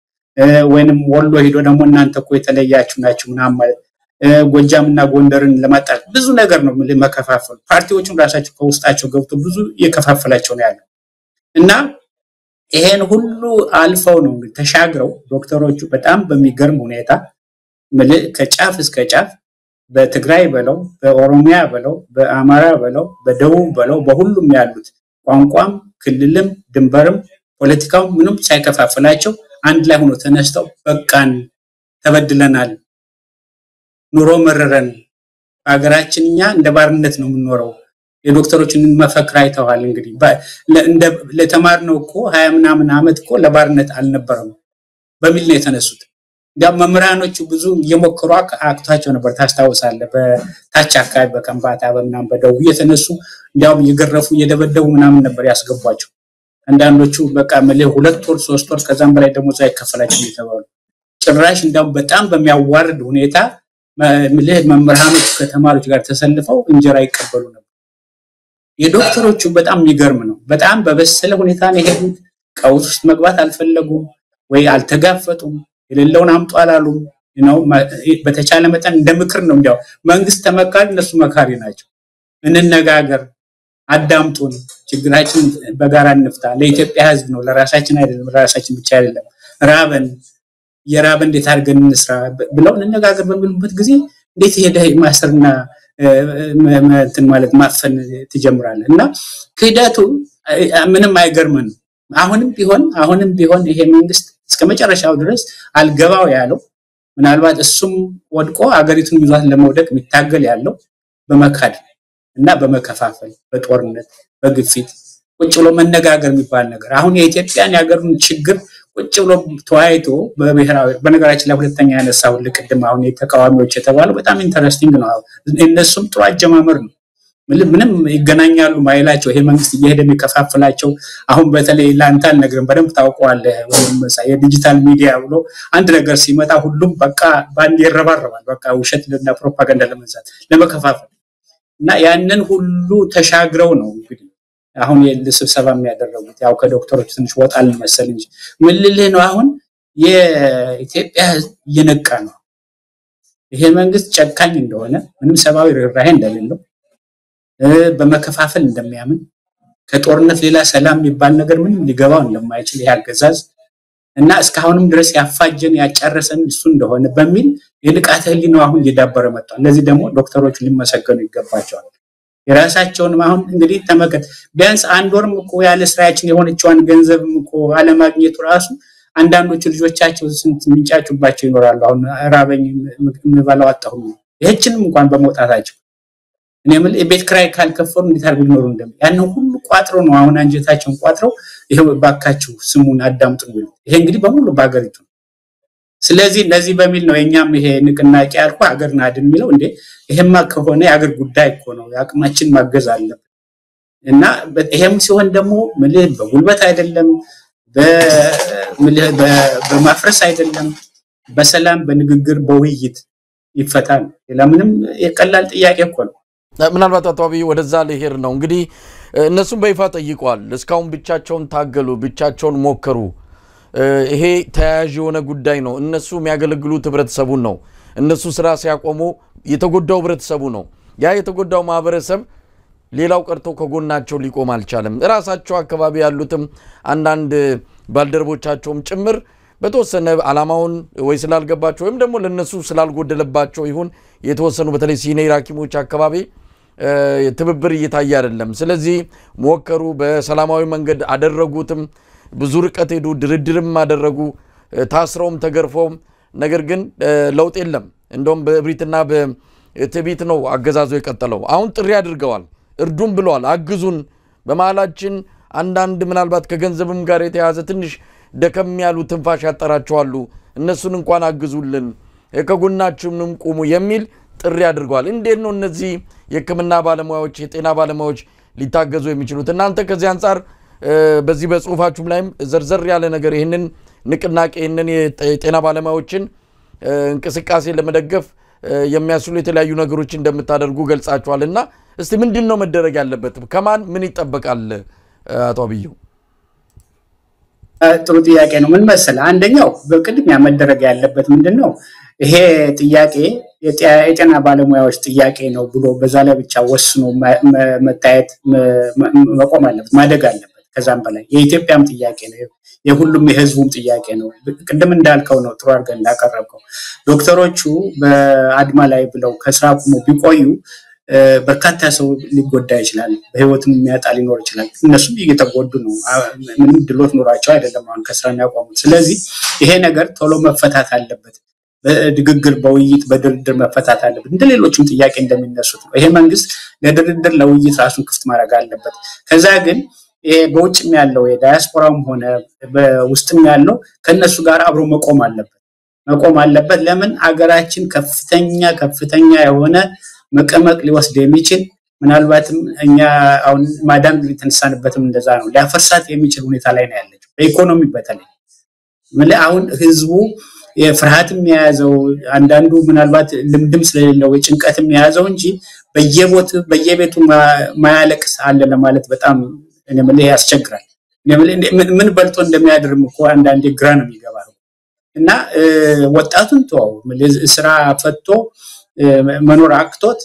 B: ወይንም ወሎ ሄዶ ደግሞ እናንተ እኮ የተለያችሁ ናችሁ ምናም ማለት ጎጃምና ጎንደርን ለማጣት ብዙ ነገር ነው መከፋፈል ፓርቲዎቹም ራሳቸው ከውስጣቸው ገብቶ ብዙ የከፋፈላቸው ነው ያለው እና ይሄን ሁሉ አልፈው ነው ተሻግረው ዶክተሮቹ በጣም በሚገርም ሁኔታ ከጫፍ እስከ ጫፍ በትግራይ በለው በኦሮሚያ በለው በአማራ በለው በደቡብ በለው በሁሉም ያሉት ቋንቋም ክልልም ድንበርም ፖለቲካው ምንም ሳይከፋፈላቸው አንድ ላይ ሆኖ ተነስተው በቃን ተበድለናል ኑሮ መረረን ሀገራችንኛ እንደ ባርነት ነው የምንኖረው የዶክተሮችን መፈክር አይተዋል እንግዲህ ለተማርነው እኮ 20 ምናምን አመት እኮ ለባርነት አልነበረም በሚል ነው የተነሱት መምህራኖቹ ብዙ የሞከሩ አክታቸው ነበር ታስታውሳለ በታች አካባቢ በከምባታ በመናም በደው የተነሱ እንዲያውም የገረፉ የደበደቡ ምናምን ነበር ያስገቧቸው አንዳንዶቹ በቃ ማለት 2 ወር 3 ወር ከዛም በላይ ደሞዝ አይከፈላቸው ይተባሉ ጭራሽ እንዲያውም በጣም በሚያዋርድ ሁኔታ መምህራኖቹ ከተማሪዎች ጋር ተሰልፈው እንጀራ ይቀበሉ ነበር የዶክተሮቹ በጣም የሚገርም ነው በጣም በበሰለ ሁኔታ ነው የሄዱት ቀውስ ውስጥ መግባት አልፈለጉም ወይ አልተጋፈጡም የሌለውን አምጡ አላሉም በተቻለ መጠን እንደምክር ነው እንዲያው መንግስት ተመካሪ እነሱ መካሪ ናቸው እንነጋገር አዳምጡን ችግራችን በጋራ እንፍታ ለኢትዮጵያ ህዝብ ነው ለራሳችን አይደለም ለራሳችን ብቻ አይደለም ራበን የራበን እንዴት አድርገን እንስራ ብለው እንነጋገር በሚሉበት ጊዜ እንዴት ሄደ ማሰርና እንትን ማለት ማፈን ትጀምራለህ እና ክህደቱ ምንም አይገርምም አሁንም ቢሆን ይሄ መንግስት እስከመጨረሻው ድረስ አልገባው ያለው ምናልባት እሱም ወድቆ አገሪቱን ይዟት ለመውደቅ የሚታገል ያለው በመካድ እና በመከፋፈል በጦርነት በግፊት ቁጭ ብሎ መነጋገር የሚባል ነገር አሁን የኢትዮጵያን ያገሩን ችግር ቁጭ ብሎ ተዋይቶ በብሔራዊ በነገራችን ላይ ሁለተኛ ያነሳው ለቅድም አሁን የተቃዋሚዎች የተባለው በጣም ኢንተረስቲንግ ነው እነሱም ጥሩ አጀማመር ነው ምንም ይገናኛሉ ማይላቸው ይሄ መንግስት እየሄደ የሚከፋፍላቸው አሁን በተለይ ላንታል ነገር በደንብ ታውቀዋለህ ወይም የዲጂታል ሚዲያ ብሎ አንድ ነገር ሲመጣ ሁሉም በቃ ባንድ ይረባረባል በቃ ውሸትና ፕሮፓጋንዳ ለመንዛት ለመከፋፈል እና ያንን ሁሉ ተሻግረው ነው እንግዲህ አሁን የስብሰባ የሚያደርጉት ያው ከዶክተሮች ትንሽ ወጣል መሰል እንጂ ምልልህ ነው አሁን የኢትዮጵያ እየነቃ ነው ይሄ መንግስት ጨካኝ እንደሆነ ምንም ሰባዊ ርህራሄ እንደሌለው በመከፋፈል እንደሚያምን ከጦርነት ሌላ ሰላም የሚባል ነገር ምንም ሊገባው እንደማይችል ያገዛዝ እና እስካሁንም ድረስ ያፋጀን ያጨረሰን እሱ እንደሆነ በሚል የልቃተ ህሊናው አሁን እየዳበረ መጥቷል ለዚህ ደግሞ ዶክተሮች ሊመሰገኑ ይገባቸዋል የራሳቸውን አሁን እንግዲህ ተመከት ቢያንስ አንድ ወርም እኮ ያለ ስራችን የሆነችዋን ገንዘብም እኮ አለማግኘቱ ራሱ አንዳንዶቹ ልጆቻቸው ስንት ምንጫጩባቸው ይኖራሉ አሁን ራበኝ ምባላው አጣሁ ይሄችንም እንኳን በመውጣታቸው እኔም ቤት ክራይ ካልከፈሉ እንዴት አድርገው ይኖሩ እንደም ያን ሁሉ ቋጥሮ ነው አሁን አንጀታቸውን ቋጥረው ይሄው ባካችሁ ስሙን አዳምጡ ይሄ እንግዲህ በሙሉ ባገሪቱ ስለዚህ እንደዚህ በሚል ነው የኛም ይሄ ንቅናቄ ያልኩ ሀገርና አድን የሚለው እንዴ ይሄማ ከሆነ የሀገር ጉዳይ እኮ ነው ያቅማችን ማገዝ አለበት እና ይሄም ሲሆን ደግሞ ምልህ በጉልበት አይደለም በማፍረስ አይደለም በሰላም በንግግር በውይይት ይፈታል ለምንም የቀላል ጥያቄ እኮ ነው
A: ምናልባት አጥዋቢ ወደዛ ለሄር ነው እንግዲህ እነሱም በይፋ ጠይቀዋል እስካሁን ብቻቸውን ታገሉ ብቻቸውን ሞከሩ ይሄ ተያያዥ የሆነ ጉዳይ ነው እነሱ የሚያገለግሉት ህብረተሰቡን ነው እነሱ ስራ ሲያቆሙ የተጎዳው ህብረተሰቡ ነው ያ የተጎዳው ማህበረሰብ ሌላው ቀርቶ ከጎናቸው ሊቆም አልቻለም ራሳቸው አካባቢ ያሉትም አንዳንድ ባልደረቦቻቸውም ጭምር በተወሰነ አላማውን ወይ ስላልገባቸው ወይም ደግሞ ለነሱ ስላልጎደለባቸው ይሁን የተወሰኑ በተለይ ሲኒየር ሐኪሞች አካባቢ ትብብር እየታየ አይደለም ስለዚህ ሞከሩ በሰላማዊ መንገድ አደረጉትም ብዙ ርቀት ሄዱ ድርድርም አደረጉ ታስረውም ተገርፈውም ነገር ግን ለውጥ የለም እንደውም በእብሪትና በትቢት ነው አገዛዙ የቀጠለው አሁን ጥሪ አድርገዋል እርዱም ብለዋል አግዙን በመሃላችን አንዳንድ ምናልባት ከገንዘብም ጋር የተያዘ ትንሽ ደከም ያሉ ትንፋሽ ያጠራቸዋሉ እነሱን እንኳን አግዙልን ከጎናችንም ቁሙ የሚል ጥሪ አድርገዋል እንዴት ነው እነዚህ የሕክምና ባለሙያዎች የጤና ባለሙያዎች ሊታገዙ የሚችሉት እናንተ ከዚህ አንፃር በዚህ በጽሁፋችሁም ላይም ዘርዘር ያለ ነገር ይሄንን ንቅናቄ ይሄንን የጤና ባለሙያዎችን እንቅስቃሴ ለመደገፍ የሚያስሉ የተለያዩ ነገሮች እንደምታደርጉ ገልጻችኋልና እስቲ ምንድነው መደረግ ያለበት ከማን ምን ይጠበቃል አቶ አብዩ
B: ጥሩ ጥያቄ ነው ምን መሰለ አንደኛው በቅድሚያ መደረግ ያለበት ምንድነው ይሄ ጥያቄ የጤና ባለሙያዎች ጥያቄ ነው ብሎ በዛ ላይ ብቻ ወስኖ መታየት መቆም አለበት ማደግ አለበት ከዛም በላይ የኢትዮጵያም ጥያቄ ነው የሁሉም የህዝቡም ጥያቄ ነው ቅድም እንዳልከው ነው ጥሩ አድርገን እንዳቀረብከው ዶክተሮቹ በአድማ ላይ ብለው ከስራ ቆሞ ቢቆዩ በርካታ ሰው ሊጎዳ ይችላል በህይወቱም የሚያጣ ሊኖር ይችላል እነሱም እየተጎዱ ነው ምንም ድሎት ኖራቸው አይደለም አሁን ከስራ የሚያቆሙት ስለዚህ ይሄ ነገር ቶሎ መፈታት አለበት በድግግር በውይይት በድርድር መፈታት አለበት እንደሌሎችም ጥያቄ እንደሚነሱት ይሄ መንግስት ለድርድር ለውይይት ራሱን ክፍት ማድረግ አለበት ከዛ ግን ይሄ በውጭም ያለው የዳያስፖራም ሆነ በውስጥም ያለው ከነሱ ጋር አብሮ መቆም አለበት ለምን አገራችን ከፍተኛ የሆነ መቀመቅ ሊወስድ የሚችል ምናልባትም እኛ አሁን ማዳም ሊተንሳንበትም እንደዛ ነው ሊያፈርሳት የሚችል ሁኔታ ላይ ነው ያለችው በኢኮኖሚ በተለይ አሁን ህዝቡ የፍርሃትም ያያዘው አንዳንዱ ምናልባት ልምድም ስለሌለው የጭንቀትም ያያዘው እንጂ በየቤቱ ማያለቅስ አለ ለማለት በጣም እኔ ምን ያስቸግራል ምን በልቶ እንደሚያድርም እኮ አንዳንዴ ግራ ነው የሚገባው እና ወጣቱን ተው ስራ ፈቶ መኖር አክቶት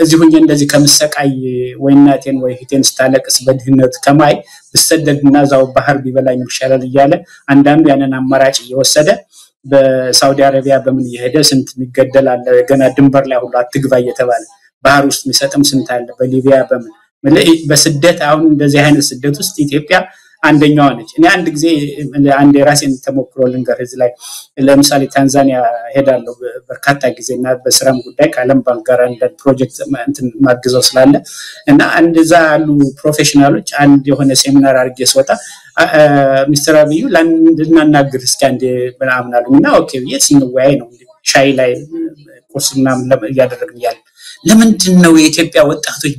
B: እዚሁኝ እንደዚህ ከምሰቃይ ወይናቴን ወይ ሂቴን ስታለቅስ በድህነት ከማይ በሰደድና ዛው ባህር ቢበላኝ ይሻላል ይያለ አንዳንዱ ያንን አማራጭ እየወሰደ በሳውዲ አረቢያ በምን ይሄደ ስንት የሚገደል አለ ገና ድንበር ላይ ሁሉ አትግባ እየተባለ ባህር ውስጥ የሚሰጥም ስንት አለ በሊቢያ በምን በስደት አሁን እንደዚህ አይነት ስደት ውስጥ ኢትዮጵያ አንደኛዋ ነች እኔ አንድ ጊዜ አንድ የራሴን ተሞክሮ ልንገር እዚህ ላይ ለምሳሌ ታንዛኒያ ሄዳለሁ በርካታ ጊዜና በስራም ጉዳይ ከዓለም ባንክ ጋር አንድ ፕሮጀክት እንትን ማግዘው ስላለ እና አንደዛ ያሉ ፕሮፌሽናሎች አንድ የሆነ ሴሚናር አድርጌ ስወጣ ሚስተር አብዩ ለናናግር እስኪ አንዴ ምናምን አሉና ኦኬ ብዬ ስንወያይ ነው ሻይ ላይ ቁርስና ያደረግን ያለ ለምንድነው የኢትዮጵያ ወጣቶች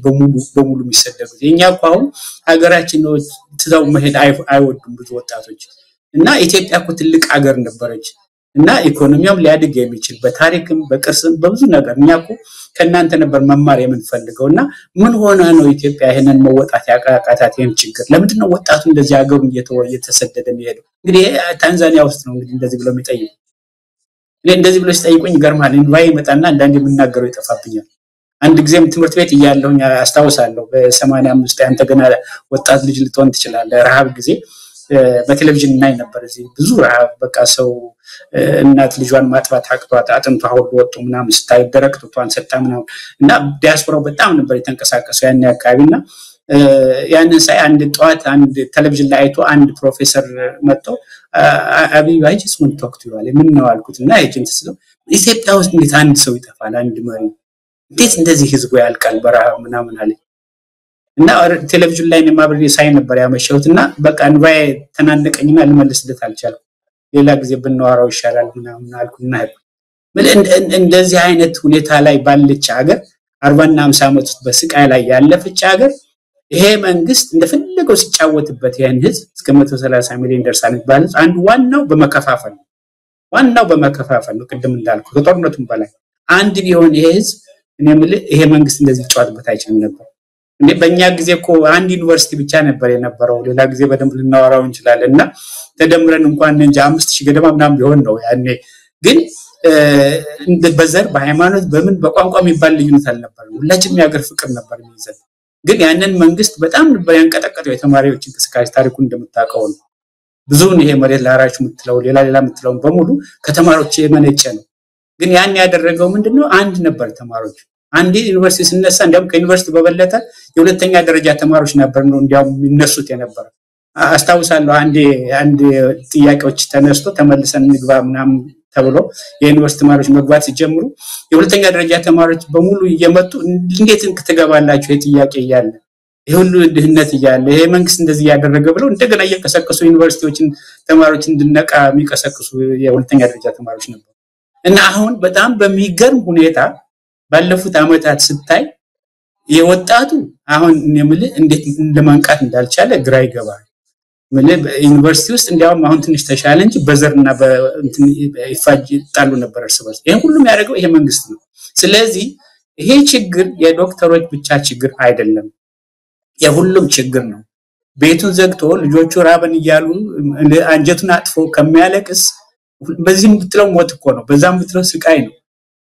B: በሙሉ የሚሰደዱት የኛ ቋው ሀገራችን ነው ትዛው መሄድ አይወዱም ብዙ ወጣቶች እና ኢትዮጵያ እኮ ትልቅ ሀገር ነበረች እና ኢኮኖሚያም ሊያድግ የሚችል በታሪክም በቅርስም በብዙ ነገር እኛኮ ከናንተ ነበር መማር የምንፈልገውና ምን ሆነ ነው ኢትዮጵያ ይሄንን መወጣት ያቃቃታት ይሄን ችግር ለምንድነው ወጣቱ እንደዚህ ሀገሩን እየተሰደደ የሚሄደው እንግዲህ ታንዛኒያ ውስጥ ነው እንግዲህ እንደዚህ ብሎ የሚጠይቁ እንደዚህ ብሎ ሲጠይቁኝ ገርማል እንባይ መጣና አንዳንዴ የምናገረው ይጠፋብኛል አንድ ጊዜም ትምህርት ቤት ይያለሁኝ አስታውሳለሁ በ85 አንተ ገና ወጣት ልጅ ልትሆን ትችላለህ ረሃብ ጊዜ በቴሌቪዥን ላይ ነበር እዚህ ብዙ ረሃብ በቃ ሰው እናት ልጇን ማጥባት አቅቷት አጥንቷ ሁሉ ወጡ ምናምን ስታይ ደረቅቷን ሰጣምና እና ዲያስፖራው በጣም ነበር የተንቀሳቀሰው ያን ያካባቢና ያንን ሳይ አንድ ጧት አንድ ቴሌቪዥን ላይ አይቶ አንድ ፕሮፌሰር መጥቶ አብይ ባይጅስ ምን ተወክቱ ይዋል ምን ነው አልኩትና ኤጀንት ስለው ኢትዮጵያ ውስጥ እንዴት አንድ ሰው ይጠፋል አንድ መሪ እንዴት እንደዚህ ህዝቡ ያልቃል በረሃብ ምናምን አለ እና ቴሌቪዥን ላይ ማብሬ ሳይ ነበር ያመሸውትና በቃ እንባይ ተናነቀኝና ልመልስለት አልቻልኩም ሌላ ጊዜ ብንዋራው ይሻላል ምናምን አልኩና እንደዚህ አይነት ሁኔታ ላይ ባለች ሀገር 40 እና 50 ዓመት ውስጥ በስቃይ ላይ ያለፈች ሀገር ይሄ መንግስት እንደፈለገው ሲጫወትበት ያን ህዝብ እስከ 130 ሚሊዮን ደርሳል ባለስ አንድ ዋናው በመከፋፈል ነው ቅድም እንዳልኩ ከጦርነቱም በላይ አንድ ቢሆን ይሄ ህዝብ ይሄ መንግስት እንደዚህ ጫወትበት አይችልም ነበር እንዴ በእኛ ጊዜ እኮ አንድ ዩኒቨርሲቲ ብቻ ነበር የነበረው ሌላ ጊዜ በደንብ ልናወራው እንችላለንና ተደምረን እንኳን እንጂ 5000 ገደማ ምናምን ቢሆን ነው ያኔ ግን በዘር በሃይማኖት በምን በቋንቋ የሚባል ልዩነት አልነበረም ሁላችንም ያገር ፍቅር ነበር የሚይዘን ግን ያንን መንግስት በጣም ነበር ያንቀጠቀጠው የተማሪዎች እንቅስቃሴ ታሪኩን እንደምታውቀው ነው ብዙውን ይሄ መሬት ላራሹ ምትለው ሌላ ምትለው በሙሉ ከተማሪዎች የመነጨ ነው ግን ያን ያደረገው ምንድነው አንድ ነበር ተማሪዎች አንድ ዩኒቨርሲቲ ሲነሳ እንዲያውም ከዩኒቨርሲቲ በበለጠ የሁለተኛ ደረጃ ተማሪዎች ነበር ነው እንዲያውም የሚነሱት የነበረ አስታውሳለሁ አንድ ጥያቄዎች ተነስቶ ተመልሰን ንግባ ምናምን ተብሎ የዩኒቨርሲቲ ተማሪዎች መግባት ሲጀምሩ የሁለተኛ ደረጃ ተማሪዎች በሙሉ እየመጡ እንዴት እንትገባላችሁ የጥያቄ ይያለ ይሁሉ ድህነት ይያለ ይሄ መንግስት እንደዚህ ያደረገ ብለው እንደገና እየቀሰቀሱ ዩኒቨርሲቲዎችን ተማሪዎች እንድነቃ የሚቀሰቅሱ የሁለተኛ ደረጃ ተማሪዎች ነበሩ እና አሁን በጣም በሚገርም ሁኔታ ባለፉት አመታት ስታይ የወጣቱ አሁን የምል እንዴት ለማንቃት እንዳልቻለ ግራ ይገባል ዩኒቨርሲቲ ውስጥ እንዲያውም አሁን ትንሽ ተሻለ እንጂ በዘርና በእንትን ይፋጅ ጣሉ ነበር እርስ ይሄን ሁሉም ያደረገው ይሄ መንግስት ነው ስለዚህ ይሄ ችግር የዶክተሮች ብቻ ችግር አይደለም የሁሉም ችግር ነው ቤቱን ዘግቶ ልጆቹ ራበን ይያሉ አንጀቱን አጥፎ ከሚያለቅስ በዚህም ብትለው ሞት እኮ ነው በዛም ብትለው ስቃይ ነው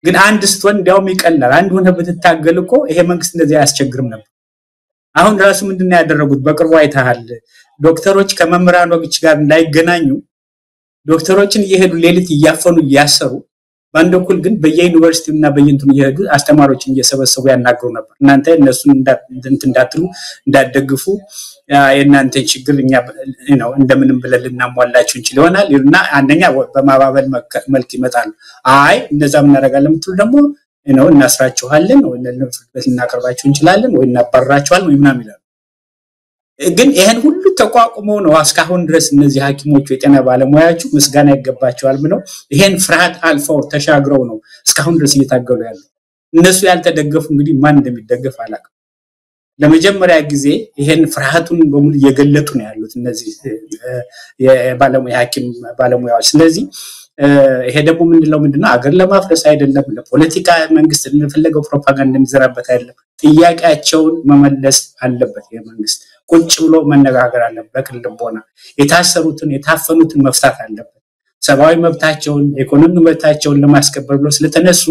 B: ግን አንድ ስትሆን እንዲያውም ይቀላል አንድ ሆነ ብትታገል እኮ ይሄ መንግስት እንደዚህ አያስቸግርም ነበር አሁን ራሱ ምንድነው ያደረጉት በቅርቡ አይታል ዶክተሮች ከመምህራኖች ጋር እንዳይገናኙ ዶክተሮችን እየሄዱ ሌሊት እያፈኑ እያሰሩ ባንድ በኩል ግን በየዩኒቨርሲቲውና በየንቱን እየሄዱ አስተማሪዎችን እየሰበሰቡ ያናገሩ ነበር እናንተ እነሱን እንዳትሉ እንዳትደግፉ የናንተ ችግርኛ ነው እንደምንም ብለን ልናሟላችሁ እንችላለን እና አንደኛ በማባበል መልክ ይመጣል አይ እንደዛ ምን እናደርጋለን ምትሉ ደግሞ ነው እናስራችኋለን ወይ እናቀርባችሁ እንችላለን ወይ እናባራችኋል ወይ ምናምን ይላል ግን ይሄን ሁሉ ተቋቁሞ ነው እስካሁን ድረስ እነዚህ ሐኪሞች የጤና ባለሙያዎች ምስጋና ይገባቸዋል ብለው ይሄን ፍርሃት አልፈው ተሻግረው ነው እስካሁን ድረስ እየታገሉ ያለው እነሱ ያልተደገፉ እንግዲህ ማን እንደሚደገፍ አላውቅም ለመጀመሪያ ጊዜ ይሄን ፍርሃቱን በሙሉ እየገለጡ ነው ያሉት እነዚህ የባለሙያ ሐኪም ባለሙያዎች ስለዚህ ይሄ ደግሞ ምንድነው አገር ለማፍረስ አይደለም ለፖለቲካ መንግስት ለፈለገው ፕሮፓጋንዳ እንዲዘራበት አይደለም ጥያቄያቸውን መመለስ አለበት የመንግስት ቁጭ ብሎ መነጋገር አለበት በቅልቦና የታሰሩትን የታፈኑትን መፍታት አለበት ሰባዊ መብታቸውን ኢኮኖሚ መብታቸውን ለማስከበር ብሎ ስለተነሱ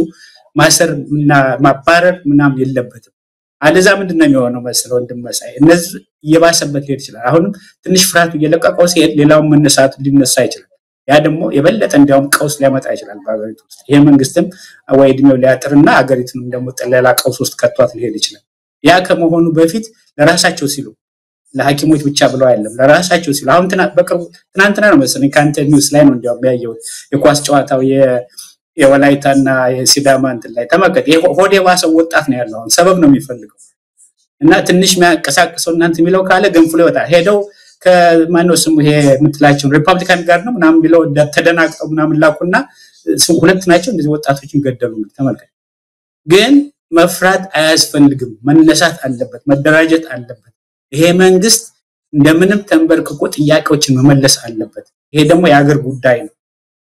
B: ማሰርና ማባረር ምናም የለበትም አለዛ ምንድነው የሚሆነው መስለው እንደማሳይ እነዚህ የባሰበት ሊሄድ ይችላል አሁንም ትንሽ ፍራቱ እየለቀቀው ሲሄድ ሌላው መነሳቱ ሊነሳ ይችላል ያ ደግሞ የበለጠ እንዲያውም ቀውስ ሊያመጣ ይችላል በአገሪቱ ውስጥ ይሄ መንግስትም ወይ እድሜው ሊያጥርና አገሪቱን ደግሞ ጠለላ ቀውስ ውስጥ ከቷት ሊሄድ ይችላል ያ ከመሆኑ በፊት ለራሳቸው ሲሉ ለሐኪሞች ብቻ ብለው አይደለም ለራሳቸው ሲሉ አሁን ትናንትና ነው መሰለኝ ካንተ ኒውስ ላይ ነው እንዲያው የሚያየው የኳስ ጨዋታው የወላይታና የሲዳማ እንትን ላይ ተመከተ ሆዴ ባሰው ወጣት ነው ያለው ሰበብ ነው የሚፈልገው እና ትንሽ የሚያቀሳቅሰው እናንተ የሚለው ካለ ገንፍሎ ይወጣ ሄደው ከማነው ስሙ ይሄ ምትላቸው ሪፐብሊካን ጋር ነው ምናምን ቢለው ተደናቅጠው ምናምን ላኩና ሁለት ናቸው እንደዚህ ወጣቶችን ገደሉ ተመልከተ ግን መፍራት አያስፈልግም መነሳት አለበት መደራጀት አለበት ይሄ መንግስት እንደምንም ተንበርክኮ ጥያቄዎችን መመለስ አለበት ይሄ ደግሞ የሀገር ጉዳይ ነው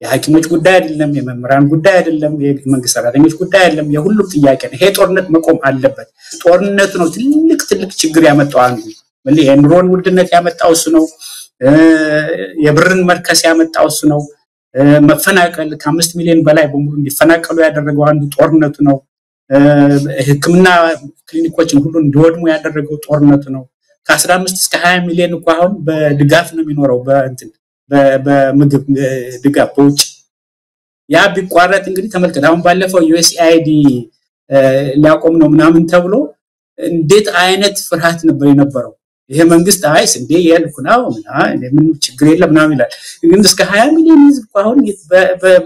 B: የሐኪሞች ጉዳይ አይደለም የመምህራን ጉዳይ አይደለም የመንግስት ሰራተኞች ጉዳይ አይደለም የሁሉም ጥያቄ ነው ይሄ ጦርነት መቆም አለበት ጦርነቱ ነው ትልቅ ችግር ያመጣው አንዱ የኑሮን ውድነት ያመጣው እሱ ነው የብርን መርከስ ያመጣው እሱ ነው መፈናቀል ከ5 ሚሊዮን በላይ በሙሉ እንዲፈናቀሉ ያደረገው አንዱ ጦርነቱ ነው ህክምና ክሊኒኮችን ሁሉ እንዲወድሙ ያደረገው ጦርነቱ ነው ከ15 እስከ 20 ሚሊዮን እንኳን አሁን በድጋፍ ነው የሚኖረው በምግብ ድጋፍ በውጭ ያ ቢቋረጥ እንግዲህ ተመልከቱ አሁን ባለፈው USAID ሊያቆም ነው ምናምን ተብሎ እንዴት አይነት ፍርሃት ነበር የነበረው ይሄ መንግስት አይስ እንዴ ያልኩናው ምን ችግር የለም ምናምን ይላል ግን እስከ 20 ሚሊዮን ህዝብ አሁን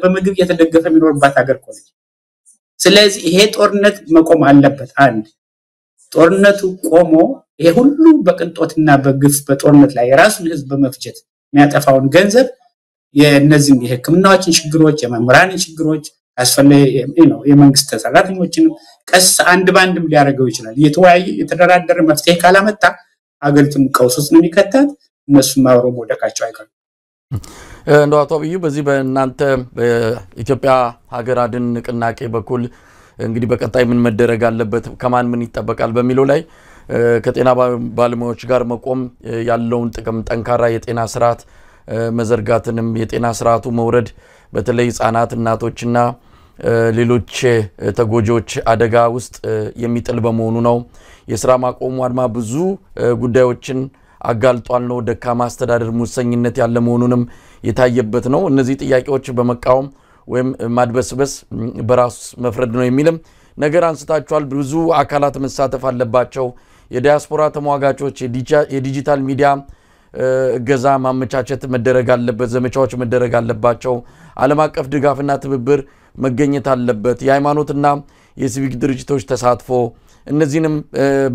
B: በምግብ እየተደገፈ የሚኖርባት ሀገር ቆነ ስለዚህ ይሄ ጦርነት መቆም አለበት አንድ ጦርነቱ ቆሞ ይሄ ሁሉ በቅንጦትና በግፍ በጦርነት ላይ የራሱን ህዝብ በመፍጀት የሚያጠፋውን ገንዘብ የነዚህን የህክምናዎችን ችግሮች የመምህራንን ችግሮች አስፈላጊ ነው የመንግስት ሰራተኞችን ቀስ አንድ ባንድም ሊያደርገው ይችላል የተወያየ የተደራደረ መፍትሄ ካላመጣ አገሪቱን ቀውስ ነው የሚከታት እነሱም አብረው ወደቃቸው አይቀርም
A: እንደው አቶ አብዩ በዚህ በእናንተ በኢትዮጵያ ሀገር አድን ንቅናቄ በኩል እንግዲህ በቀጣይ ምን መደረግ አለበት ከማን ምን ይጠበቃል በሚለው ላይ ከጤና ባለሙያዎች ጋር መቆም ያለውን ጥቅም ጠንካራ የጤና ስርዓት መዘርጋትንም የጤና ስርዓቱ መውረድ በተለይ ህፃናት እናቶችና ሌሎች ተጎጆች አደጋ ውስጥ የሚጥል በመሆኑ ነው የሥራ ማቆም አድማ ብዙ ጉዳዮችን አጋልጧል ነው ደካማ አስተዳደር ሙሰኝነት ያለ መሆኑንም የታየበት ነው እነዚህ ጥያቄዎች በመቃወም ወይም ማድበስበስ በራስ መፍረድ ነው የሚልም ነገር አንስታቸዋል ብዙ አካላት መሳተፍ አለባቸው የዲያስፖራ ተሟጋቾች የዲጂታል ሚዲያ ገዛ ማመቻቸት መደረግ አለበት ዘመቻዎች መደረግ አለባቸው ዓለም አቀፍ ድጋፍና ትብብር መገኘት አለበት የሃይማኖትና የሲቪክ ድርጅቶች ተሳትፎ እነዚህንም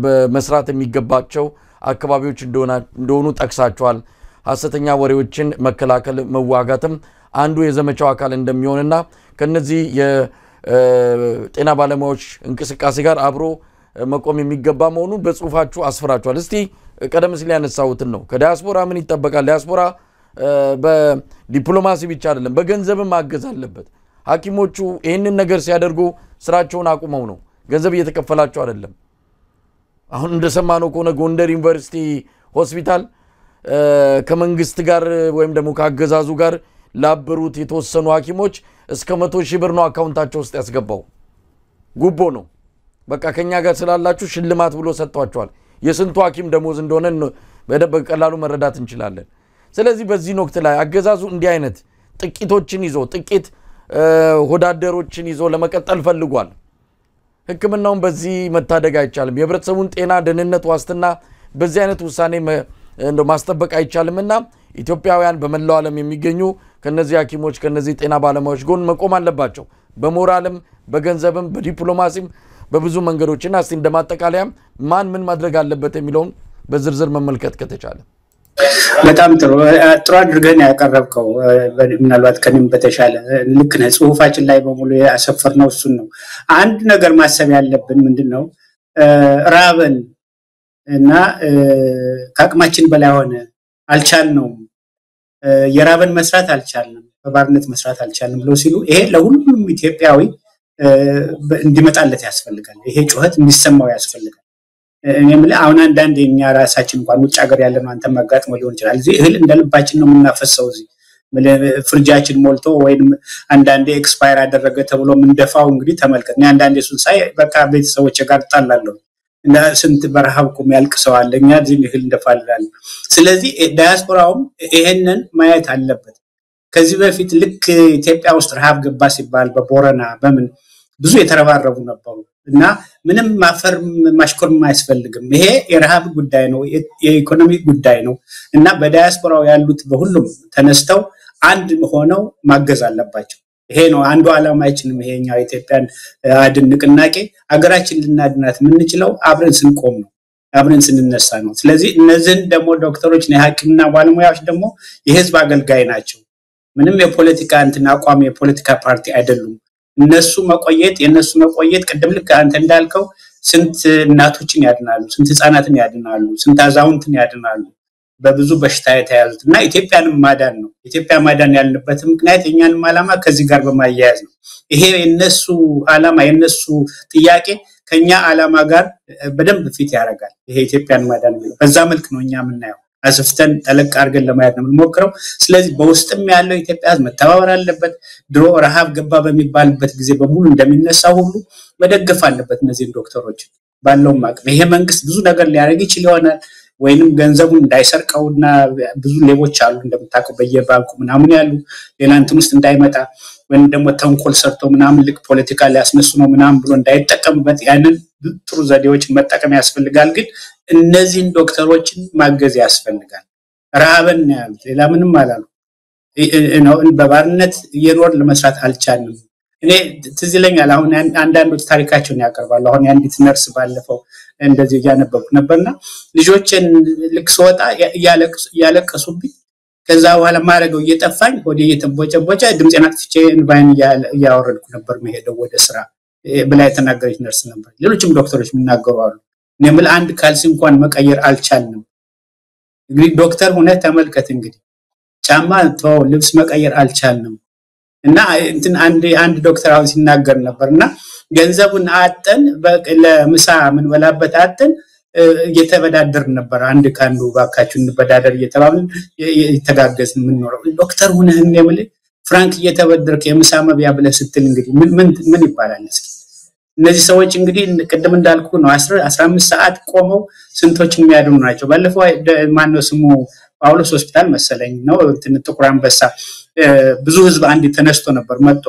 A: በመስራት የሚገባቸው አካባቢዎች እንደሆኑ ጠቅሳቸዋል ሐሰተኛ ወሬዎችን መከላከል መዋጋትም አንዱ የዘመቻው አካል እንደሚሆንና ከነዚህ የጤና ባለሙያዎች እንቅስቃሴ ጋር አብሮ መቆም የሚገባ መሆኑን በጽሁፋችሁ አስፈራችኋል እስቲ ቀደም ሲል ያነሳውትን ነው ከዲያስፖራ ምን ይጠበቃል ዲያስፖራ በዲፕሎማሲ ብቻ አይደለም በገንዘብም ማገዝ አለበት ሐኪሞቹ ይሄንን ነገር ሲያደርጉ ስራቸውን አቁመው ነው ገንዘብ እየተከፈላቸው አይደለም አሁን እንደሰማነው ከሆነ ጎንደር ዩኒቨርሲቲ ሆስፒታል ከመንግስት ጋር ወይም ደግሞ ካገዛዙ ጋር ላበሩት የተወሰኑ ሐኪሞች እስከ 100,000 ብር ነው አካውንታቸው ውስጥ ያስገባው ጉቦ ነው በቃ ከኛ ጋር ስላላችሁ ሽልማት ብሎ ሰጥቷቸዋል የስንቱ ሐኪም ደሞዝ እንደሆነ በቀላሉ መረዳት እንችላለን ስለዚህ በዚህ ወቅት ላይ አገዛዙ እንዲህ አይነት ጥቂቶችን ይዞ ጥቂት ሆዳደሮችን ይዞ ለመቀጠል ፈልጓል ህክምናውን በዚህ መታደግ አይቻልም የህብረተሰቡን ጤና ደህንነት ዋስትና በዚህ አይነት ውሳኔ እንደው ማስጠበቅ አይቻልምና ኢትዮጵያውያን በመላው ዓለም የሚገኙ ከነዚህ ሐኪሞች ከነዚህ ጤና ባለሙያዎች ጎን መቆም አለባቸው በሞራልም በገንዘብም በዲፕሎማሲም በብዙ መንገዶችና እስቲ እንደማጠቃለያም ማን ምን ማድረግ አለበት የሚለውን በዝርዝር መመልከት ከተቻለ
B: በጣም ጥሩ አድርገን ያቀረብከው ምናልባት ከንም በተሻለ ልክ ነው ጽሁፋችን ላይ በሙሉ ያሰፈርነው እሱን ነው አንድ ነገር ማሰብ ያለብን ምንድነው ራበን እና ካቅማችን በላይ ሆነ አልቻልነው የራበን መስራት አልቻልንም በባርነት መስራት አልቻልንም ብለው ሲሉ ይሄ ለሁሉም ኢትዮጵያዊ እንዲመጣለት ያስፈልጋል ይሄ ጩኸት እንዲሰማው ያስፈልጋል እኔም ለአሁን አንዳንድ የኛ ራሳችን እንኳን ውጭ ሀገር ያለነው አንተ ማጋጥሞ ሊሆን ይችላል እዚህ እህል እንደልባችን ነው የምናፈሰው እዚህ ፍርጃችን ሞልቶ ወይም አንዳንዴ ኤክስፓየር አደረገ ተብሎ ምንደፋው እንግዲህ ተመልከት እኔ አንዳንዴ እሱን ሳይ በቃ ቤተሰቦቼ ጋር ጣላለሁ እና ስንት በረሃብኩም ያልቅሰው አለኛ እዚህ እህል እንደፋላል ስለዚህ ዲያስፖራውም ይሄንን ማየት አለበት ከዚህ በፊት ልክ ኢትዮጵያ ውስጥ ረሃብ ገባ ሲባል በቦረና በምን ብዙ የተረባረቡ ነበሩ እና ምንም ማፈር ማሽኮር ማያስፈልግም ይሄ የረሃብ ጉዳይ ነው የኢኮኖሚ ጉዳይ ነው እና በዳያስፖራው ያሉት በሁሉም ተነስተው አንድ ሆነው ማገዝ አለባቸው ይሄ ነው አንዱ ዓላማችን ይሄኛው ኢትዮጵያን አድን ንቅናቄ አገራችን ልናድናት ምንችለው አብረን ስንቆም ነው አብረን ስንነሳ ነው ስለዚህ እነዚህን ደግሞ ዶክተሮች ነው ሐኪምና ባለሙያዎች ደግሞ የህዝብ አገልጋይ ናቸው ምንም የፖለቲካ እንትን አቋም የፖለቲካ ፓርቲ አይደሉም እነሱ መቆየት ቀደም ልክ አንተ እንዳልከው ስንት እናቶችን ያድናሉ ስንት ህፃናትን ያድናሉ ስንት አዛውንትን ያድናሉ በብዙ በሽታ የተያዙትና ኢትዮጵያንም ማዳን ነው ኢትዮጵያ ማዳን ያለበት ምክንያት የኛንም ዓላማ ከዚህ ጋር በማያያዝ ነው ይሄ የነሱ ዓላማ የነሱ ጥያቄ ከኛ ዓላማ ጋር በደንብ ፊት ያረጋል ይሄ ኢትዮጵያን ማዳን ነው በዛ መልኩ ነው እኛ ምናየው አስፍተን ተለቅ አርገን ለማየት ነው የምንሞክረው ስለዚህ በውስጥም ያለው ኢትዮጵያ መተባበር አለበት ድሮ ረሃብ ገባ በሚባልበት ጊዜ በሙሉ እንደሚነሳው ሁሉ መደገፍ አለበት እነዚህ ዶክተሮች ባለው ማቅም ይሄ መንግስት ብዙ ነገር ሊያረግ ይችላል ይሆናል ወይንም ገንዘቡን እንዳይሰርቀውና ብዙ ሌቦች አሉ እንደምታውቀው በየባንኩ ምናምን ያሉ ሌላ እንትን ውስጥ እንዳይመጣ ወይንም ደግሞ ተንኮል ሰርቶ ምናምን ልክ ፖለቲካ ሊያስነሱ ነው ምናምን ብሎ እንዳይጠቀምበት ያንን ጥሩ ዘዴዎች መጠቀም ያስፈልጋል ግን እነዚህን ዶክተሮችን ማገዝ ያስፈልጋል ረሃብን ያሉት ሌላ ምንም አላሉ ነው በባርነት የኖር ለመስራት አልቻልንም እኔ ትዝለኛል አሁን አንዳንዶች ታሪካቸውን ያቀርባሉ አሁን አንዲት ነርስ ባለፈው እንደዚህ ያነበብኩ ነበርና ልጆችን ልክ ሰወጣ ያለቀሱብኝ ከዛ በኋላ ማረገው እየጠፋኝ ወደ እየተቦጨቦጨ ድምጽና ጥፍቼ እንባይን ያወረድኩ ነበር መሄደው ወደ ስራ ብላ የተናገረች ነርስ ነበር ሌሎችም ዶክተሮች ምናገሩ አሉ ነምል አንድ ካልሲ እንኳን መቀየር አልቻልንም እንግዲህ ዶክተር ሆነ ተመልከት እንግዲህ ጫማ ተው ልብስ መቀየር አልቻልንም እና እንትን አንድ ዶክተር አሁን ሲናገር ነበርና ገንዘቡን አጠን ለምሳ ምን በላበት አጠን እየተበዳደር ነበር አንድ ካንዱ ባካችሁ እንበዳደር እየተባልን እየተጋገዝን ምን ነው ዶክተር ሆነ እንየብል ፍራንክ እየተበደርክ የምሳ መብያ ብለ ስትል እንግዲህ ምን ይባላል እስኪ እነዚህ ሰዎች እንግዲህ ቀደም እንዳልኩ ነው 15 ሰዓት ቆመው ስንቶችን የሚያድኑ ናቸው ባለፈው ማነው ስሙ ጳውሎስ ሆስፒታል መሰለኝ ነው እንትን ጥቁር አንበሳ ብዙ ህዝብ አንድ ተነስቶ ነበር መጥቶ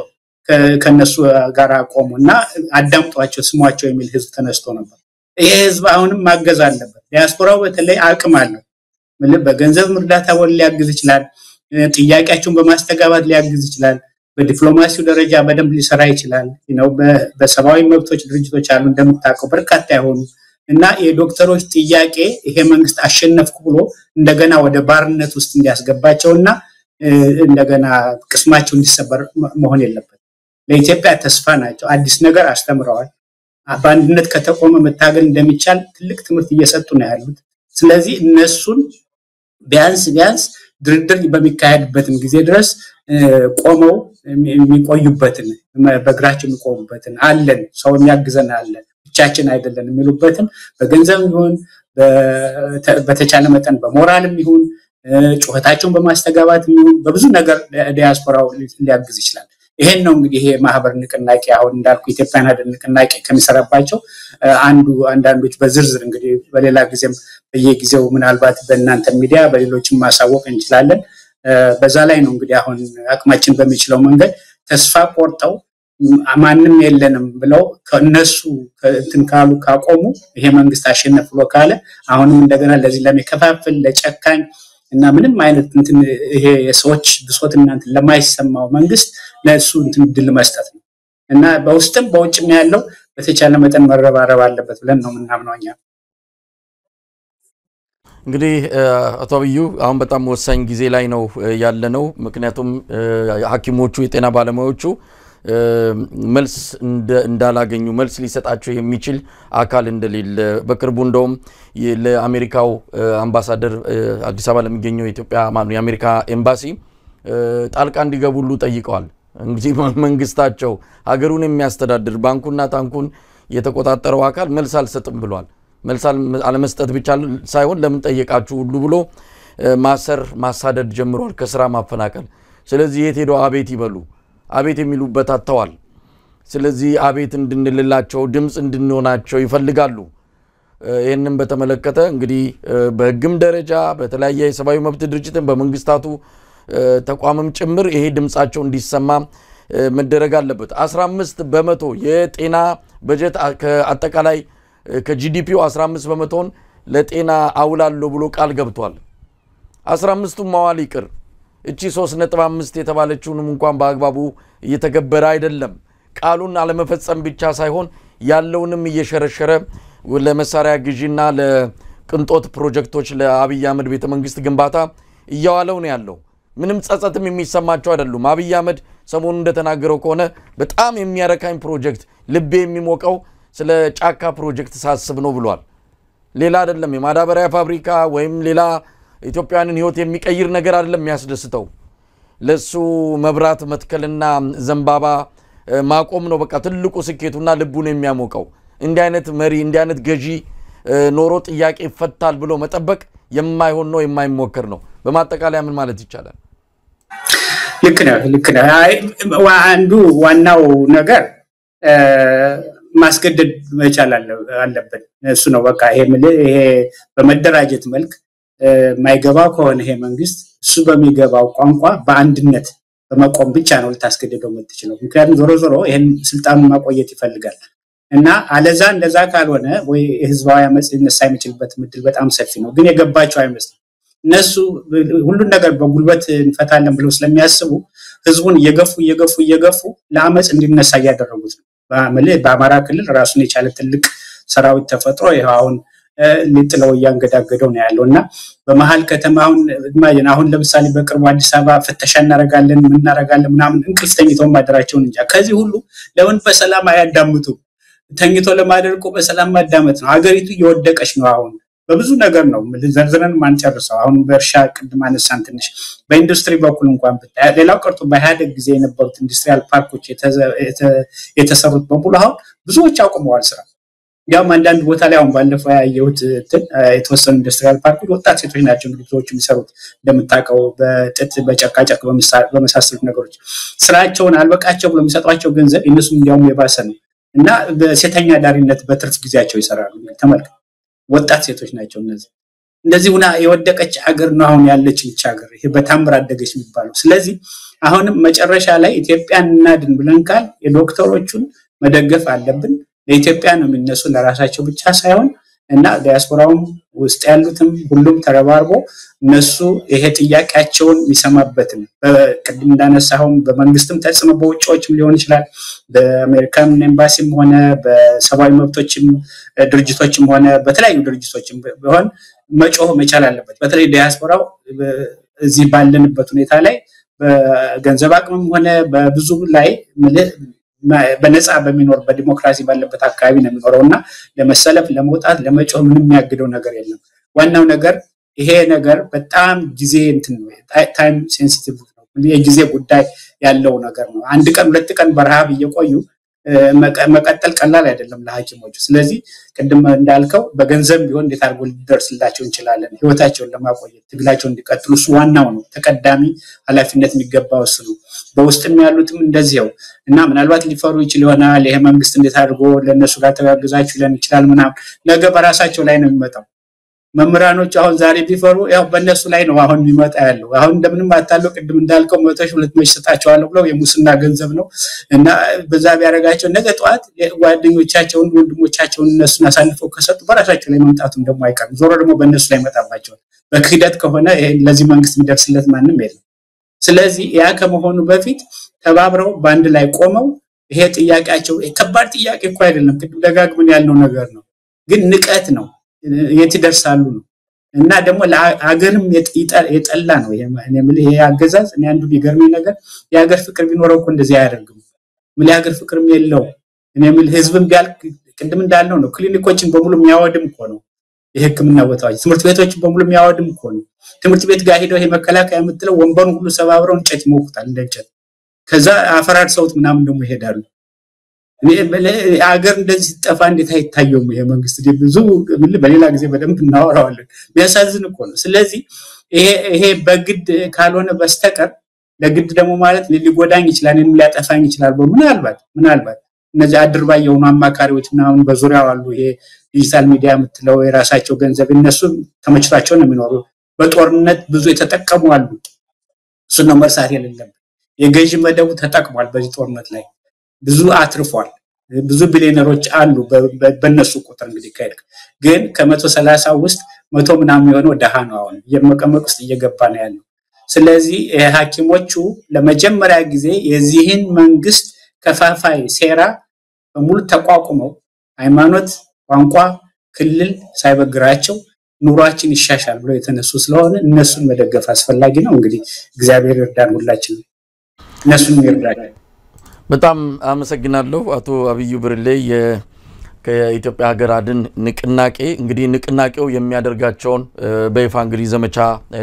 B: ከነሱ ጋር ቆሙና አዳምጧቸው ስሟቸው የሚል ህዝብ ተነስቶ ነበር ይሄ ህዝብ አሁንም ማገዝ አለበት ዲያስፖራው በተለይ አቅም አለው በገንዘብ እርዳታ ወል ሊያግዝ ይችላል ጥያቄያቸውን በማስተጋባት ሊያግዝ ይችላል በዲፕሎማሲው ደረጃ በደንብ ሊሰራ ይችላል ነው በሰብአዊ መብቶች ድርጅቶች አሉ እንደምታውቀው በርካታ ይሆኑ እና የዶክተሮች ጥያቄ ይሄ መንግስት አሸነፍኩ ብሎ እንደገና ወደ ባርነት ውስጥ እንዲያስገባቸውና እንደገና ቅስማቸው እንዲሰበር መሆን የለበት ለኢትዮጵያ ተስፋ ናቸው አዲስ ነገር አስተምረዋል በአንድነት ከተቆመ መታገል እንደሚቻል ትልቅ ትምህርት እየሰጡ ነው ያሉት ስለዚህ እነሱን ቢያንስ ድርድር በሚካሄድበትም ጊዜ ድረስ ቆመው የሚቆዩበትን በግራችን የሚቆሙበትን አለን ሰው የሚያግዘን አለ ብቻችን አይደለም የሚሉበትን በገንዘብ ይሁን በተቻለ መጠን በሞራልም ይሁን ጩኸታቸውን በማስተጋባት ይሁን በብዙ ነገር ዲያስፖራው ሊያግዝ ይችላል ይሄን ነው እንግዲህ ይሄ ማህበር ንቅናቄ አሁን እንዳልኩ ኢትዮጵያን አድን ንቅናቄ ከሚሰራባቸው አንዳንዶች በዝርዝር እንግዲህ በሌላ ጊዜም በየጊዜው ምናልባት በእናንተ ሚዲያ በሌሎችም ማሳወቅ እንችላለን በዛ ላይ ነው እንግዲህ አሁን አቅማችን በሚችለው መንገድ ተስፋ ቆርጠው ማንንም የለንም ብለው ከነሱ እንትን ካሉ ካቆሙ ይሄ መንግስት አሸነፍ ብሎ ካለ አሁንም እንደገና ለዚህ ለመከፋፈል ለጨካኝ እና ምንም አይነት እንትን ይሄ የሰዎች ብሶት እናንተ ለማይሰማው መንግስት ለሱ እንትን ድል መስጠት ነው እና በውስጥም በውጭም ያለው በተቻለ መጠን መረባረብ አለበት ብለን ነው ምናምነውኛ
A: እንግዲህ አቶ አብዩ አሁን በጣም ወሳኝ ጊዜ ላይ ነው ያለነው ምክንያቱም ሐኪሞቹ የጤና ባለሙያዎቹ መልስ እንዳላገኙ መልስ ሊሰጣቸው የሚችል አካል እንደሌለ በቅርቡ እንደውም ለአሜሪካው አምባሳደር አዲስ አበባ ለሚገኘው የኢትዮጵያ የአሜሪካ ኤምባሲ ጣልቃ እንዲገቡሉ ጠይቀዋል እንግዲህ መንግስታቸው ሀገሩን የሚያስተዳድር ባንኩና ታንኩን የተቆጣጠረው አካል መልስ አልሰጥም ብሏል መልስ አለመስጠት ብቻ ሳይሆን ለምን ጠየቃችሁ ሁሉ ብሎ ማሳደድ ጀምሯል ከስራ ማፈናቀል ስለዚህ የት ሄዶ አቤት ይበሉ አቤት የሚሉበት አጥተዋል ስለዚህ አቤት እንድንልላቸው ድምጽ እንድንሆናቸው ይፈልጋሉ ይሄንን በተመለከተ እንግዲህ በህግም ደረጃ በተለያየ የሰብአዊ መብት ድርጅትን በመንግስታቱ ተቋምም ጭምር ይሄ ድምጻቸው እንዲሰማ መደረግ አለበት 15 በመቶ የጤና በጀት ከአጠቃላይ ከጂዲፒው 15 በመቶን ለጤና አውላለሁ ብሎ ቃል ገብቷል 15ቱም ማዋል ይቅር እቺ 3.5 የተባለችውንም እንኳን በአግባቡ እየተገበረ አይደለም ቃሉን አለመፈጸም ብቻ ሳይሆን ያለውንም እየሸረሸረ ለመሳሪያ ግዢና ለቅንጦት ፕሮጀክቶች ለአብይ አህመድ ቤተ መንግስት ግንባታ እያዋለው ነው ያለው ምንም ጸጸትም የሚሰማቸው አይደሉም አብይ አህመድ ሰሞኑን እንደተናገረው ከሆነ በጣም የሚያረካኝ ፕሮጀክት ልቤ የሚሞቀው ስለ ጫካ ፕሮጀክት ሳስብ ነው ብሏል ሌላ አይደለም የማዳበሪያ ፋብሪካ ወይም ሌላ ኢትዮጵያንን ህይወት የሚቀይር ነገር አይደለም የሚያስደስተው ለሱ መብራት መትከልና ዘንባባ ማቆም ነው በቃ ትልቁ ስኬቱና ልቡን የሚያሞቀው እንዲህ አይነት መሪ እንዲህ አይነት ገዢ ኖሮ ጥያቄ ይፈታል ብሎ መጠበቅ የማይሆን ነው የማይሞከር ነው በማጠቃለያ ምን ማለት ይቻላል
B: ልክ ነው አንዱ ዋናው ነገር ማስገደድ መቻል አለበት እሱ ነው በቃ ይሄ በመደራጀት መልክ ማይገባው ከሆነ ይሄ መንግስት እሱ በሚገባው ቋንቋ በአንድነት በመቆም ብቻ ነው ልታስገደደው የምትችለው ምክንያቱም ዞሮ ይሄን ስልጣኑን ማቆየት ይፈልጋል እና አለዛ እንደዛ ካልሆነ ወይ ህዝባዊ አመጽ ሊነሳ የሚችልበት ምድል በጣም ሰፊ ነው ግን የገባቸው አይመስልም እነሱ ሁሉን ነገር በጉልበት እንፈታለን ብለው ስለሚያስቡ ህዝቡን እየገፉ ለአመጽ እንዲነሳ ያደረጉት ነው በአማራ ክልል ራሱን የቻለ ትልቅ ሰራዊት ተፈጥሮ ይሄውን ሊጥለው ያንገዳገደው ነው ያለውና በመሃል ከተማውን አሁን ለምሳሌ በቅርቡ አዲስ አበባ ፍተሻ እናረጋለን ምናምን እንቅልፍተኝተው ማደራቸውን እንጃ ከዚህ ሁሉ ለምን በሰላም አያዳምጡ ተኝቶ ለማደርቆ በሰላም ማዳመጥ ነው ሀገሪቱ እየወደቀች ነው አሁን በብዙ ነገር ነው ዘርዝረን ማንጨርሰው አሁን በእርሻ ቅድም አነሳን ትንሽ በኢንዱስትሪ በኩል እንኳን ብታይ ሌላው ቀርቶ በኢህአዴግ ጊዜ የነበሩት ኢንዱስትሪያል ፓርኮች የተሰሩት በሙሉ አሁን ብዙዎች አቁመዋል ስራ ያው አንዳንድ ቦታ ላይ አሁን ባለፈው ያየሁት የተወሰኑ ኢንዱስትሪያል ፓርኮች ወጣት ሴቶች ናቸው እንግዲህ ብዙዎች የሚሰሩት እንደምታውቀው በጥጥ በጨቃጨቅ በመሳሰሉት ነገሮች ስራቸውን አልበቃቸው ብሎ የሚሰጧቸው ገንዘብ እነሱም እንዲያውም የባሰ ነው እና በሴተኛ ዳሪነት በትርፍ ጊዜያቸው ይሰራሉ ተመልከቱ ወጣት ሴቶች ናቸው እንደዚህ ሁና የወደቀች ሀገር ነው አሁን ያለች ሀገር ይሄ በታምር አደገች የሚባለው ስለዚህ አሁንም መጨረሻ ላይ ኢትዮጵያን እናድን ብለን ካል የዶክተሮቹን መደገፍ አለብን ለኢትዮጵያ ነው የሚነሱ ለራሳቸው ብቻ ሳይሆን እና ዲያስፖራውም ውስጥ ያሉትም ሁሉም ተረባርቦ እነሱ ይሄ ጥያቄያቸውን የሚሰማበትን በቅድም እንዳነሳው በመንግስትም ተጽዕኖ በውጪዎችም ሊሆን ይችላል በአሜሪካን ኤምባሲም ሆነ በሰብአዊ መብቶችም ድርጅቶችም ሆነ በተለያዩ ድርጅቶችም ቢሆን መጮህ መቻል አለበት በተለይ ዲያስፖራው እዚህ ባለንበት ሁኔታ ላይ በገንዘብ አቅምም ሆነ በብዙ ላይ በነፃ በሚኖር በዲሞክራሲ ባለበት አካባቢ ነው የሚኖረውና ለመሰለፍ ለመውጣት ለመጮህ ምንም ያግደው ነገር የለም ዋናው ነገር ይሄ ነገር በጣም ጊዜ እንትን ነው ታይም ሴንሲቲቭ ነው የጊዜ ጉዳይ ያለው ነገር ነው አንድ ቀን ሁለት ቀን በረሃብ እየቆዩ መቀጠል ቀላል አይደለም ለሐኪሞቹ ስለዚህ ቅድም እንዳልከው በገንዘብ ቢሆን እንዴት አድርጎ ሊደርስላቸው እንችላለን ህይወታቸውን ለማቆየት ትግላቸውን እንዲቀጥሉ እሱ ዋናው ነው ተቀዳሚ ኃላፊነት የሚገባው እሱ ነው በውስጥም ያሉትም እንደዚያው እና ምናልባት ሊፈሩ ይችላል ይሄ መንግስት እንዴት አድርጎ ለነሱ ጋር ተጋግዛችሁ ለን ይችላል ምናምን ነገ በራሳቸው ላይ ነው የሚመጣው መምራኖች አሁን ዛሬ ቢፈሩ ያው በእነሱ ላይ ነው አሁን የሚመጣ ያለው አሁን እንደምንም አታለው ቅድም እንዳልከው 100,000 ይሰጣቸዋል ብለው የሙስና ገንዘብ ነው እና በዛ ቢያረጋቸው ነገ ጧት ጓደኞቻቸውን ወንድሞቻቸውን እነሱን አሳልፈው ከሰጡ በራሳቸው ላይ መምጣቱን ደግሞ አይቀርም ዞሮ ደግሞ በእነሱ ላይ መጣባቸው በክህደት ከሆነ ለዚህ መንግስት የሚደርስለት ማንም የለም ስለዚህ ያ ከመሆኑ በፊት ተባብረው ባንድ ላይ ቆመው ይሄ ጥያቄያቸው ከባድ ጥያቄ እኮ አይደለም ቅድም ደጋግመን ያልነው ነገር ነው ግን ንቀት ነው የት ይደርሳሉ ነው እና ደግሞ ለሀገርም የጠላ ነው ይሄ አገዛዝ እኔ አንዱ ቢገርመኝ ነገር የሀገር ፍቅር ቢኖረው እኮ እንደዚህ አያደርግም ምን የሀገር ፍቅርም የለው እኔ ምን ህዝብም ቢያል ቅድም እንዳልነው ነው ክሊኒኮችን በሙሉ የሚያወድም እኮ ነው የህክምና ቦታዎች ትምህርት ቤቶችን በሙሉ የሚያወድም እኮ ነው ትምህርት ቤት ጋር ሄደው ይሄ መከላከያ የምትለው ወንበሩን ሁሉ ሰባብረው እንጨት ይሞቁታል እንደጨት ከዛ አፈራርሰውት ምናምን ደግሞ ይሄዳሉ አገር እንደዚህ ጠፋ እንዴት አይታየውም ይሄ መንግስት ብዙ በሌላ ጊዜ በደንብ እናወራዋለን የሚያሳዝን እኮ ነው ስለዚህ ይሄ በግድ ካልሆነ በስተቀር ለግድ ደግሞ ማለት ሊጎዳኝ ይችላል እኔም ሊያጠፋኝ ይችላል ምናልባት እነዚህ አድርባይ የሆኑ አማካሪዎች ምናምን በዙሪያው አሉ ይሄ ዲጂታል ሚዲያ የምትለው የራሳቸው ገንዘብ እነሱ ተመችቷቸው ነው የሚኖሩ በጦርነት ብዙ የተጠቀሙ አሉ እሱ ነው መርሳት የሌለበት የገዥ መደቡ ተጠቅሟል በዚህ ጦርነት ላይ ብዙ አትርፏል ብዙ ቢሊዮነሮች አሉ በእነሱ ቁጥር እንግዲህ ከሄድክ ግን ከ130 ውስጥ 100 ምናምን የሆነው ደሃ ነው አሁን የመቀመቅ ውስጥ እየገባ ነው ያለው ስለዚህ ሐኪሞቹ ለመጀመሪያ ጊዜ የዚህን መንግስት ከፋፋይ ሴራ በሙሉ ተቋቁመው ሃይማኖት ቋንቋ ክልል ሳይበግራቸው ኑሯችን ይሻሻል ብለው የተነሱ ስለሆነ እነሱን መደገፍ አስፈላጊ ነው እንግዲህ እግዚአብሔር ይርዳን ሁላችን እነሱን ይርዳን
A: በጣም አመሰግናለሁ አቶ አብዩ ብርሌ ከኢትዮጵያ ሀገር አድን ንቅናቄ እንግዲህ ንቅናቄው የሚያደርጋቸውን በይፋ እንግዲህ ዘመቻ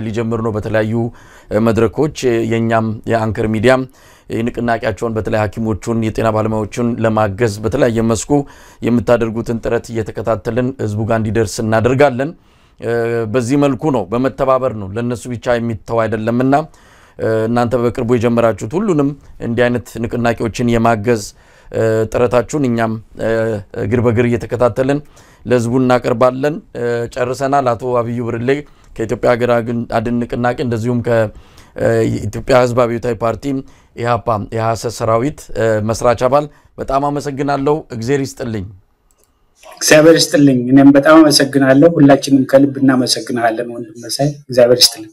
A: ሊጀምር ነው በተለያዩ መድረኮች የኛም የአንከር ሚዲያም ንቅናቄያቸውን በተለይ ሐኪሞቹን የጤና ባለሙያዎችን ለማገዝ በተለያየ መስኩ የምታደርጉትን ጥረት እየተከታተልን ህዝቡ ጋር እንዲደርስ እናደርጋለን በዚህ መልኩ ነው በመተባበር ነው ለነሱ ብቻ የሚተው አይደለምና እናንተ በቅርቡ የጀመራችሁት ሁሉንም እንዲህ አይነት ንቅናቄዎችን የማገዝ ጥረታችሁን እኛም እግር በእግር እየተከታተልን ለህዝቡ እናቀርባለን ጨርሰናል አቶ አብዩ ብርሌ ከኢትዮጵያ ሀገር አድን ንቅናቄ እንደዚሁም ከኢትዮጵያ ህዝብ አብዮታዊ ፓርቲ ኢሃፓ የሐሰስ ሰራዊት መስራች አባል በጣም አመሰግናለሁ እግዚአብሔር ይስጥልኝ
B: እግዚአብሔር ይስጥልኝ እኔም በጣም አመሰግናለሁ ሁላችንም ከልብ እናመሰግናለን ወንድም መሳይ እግዚአብሔር ይስጥልኝ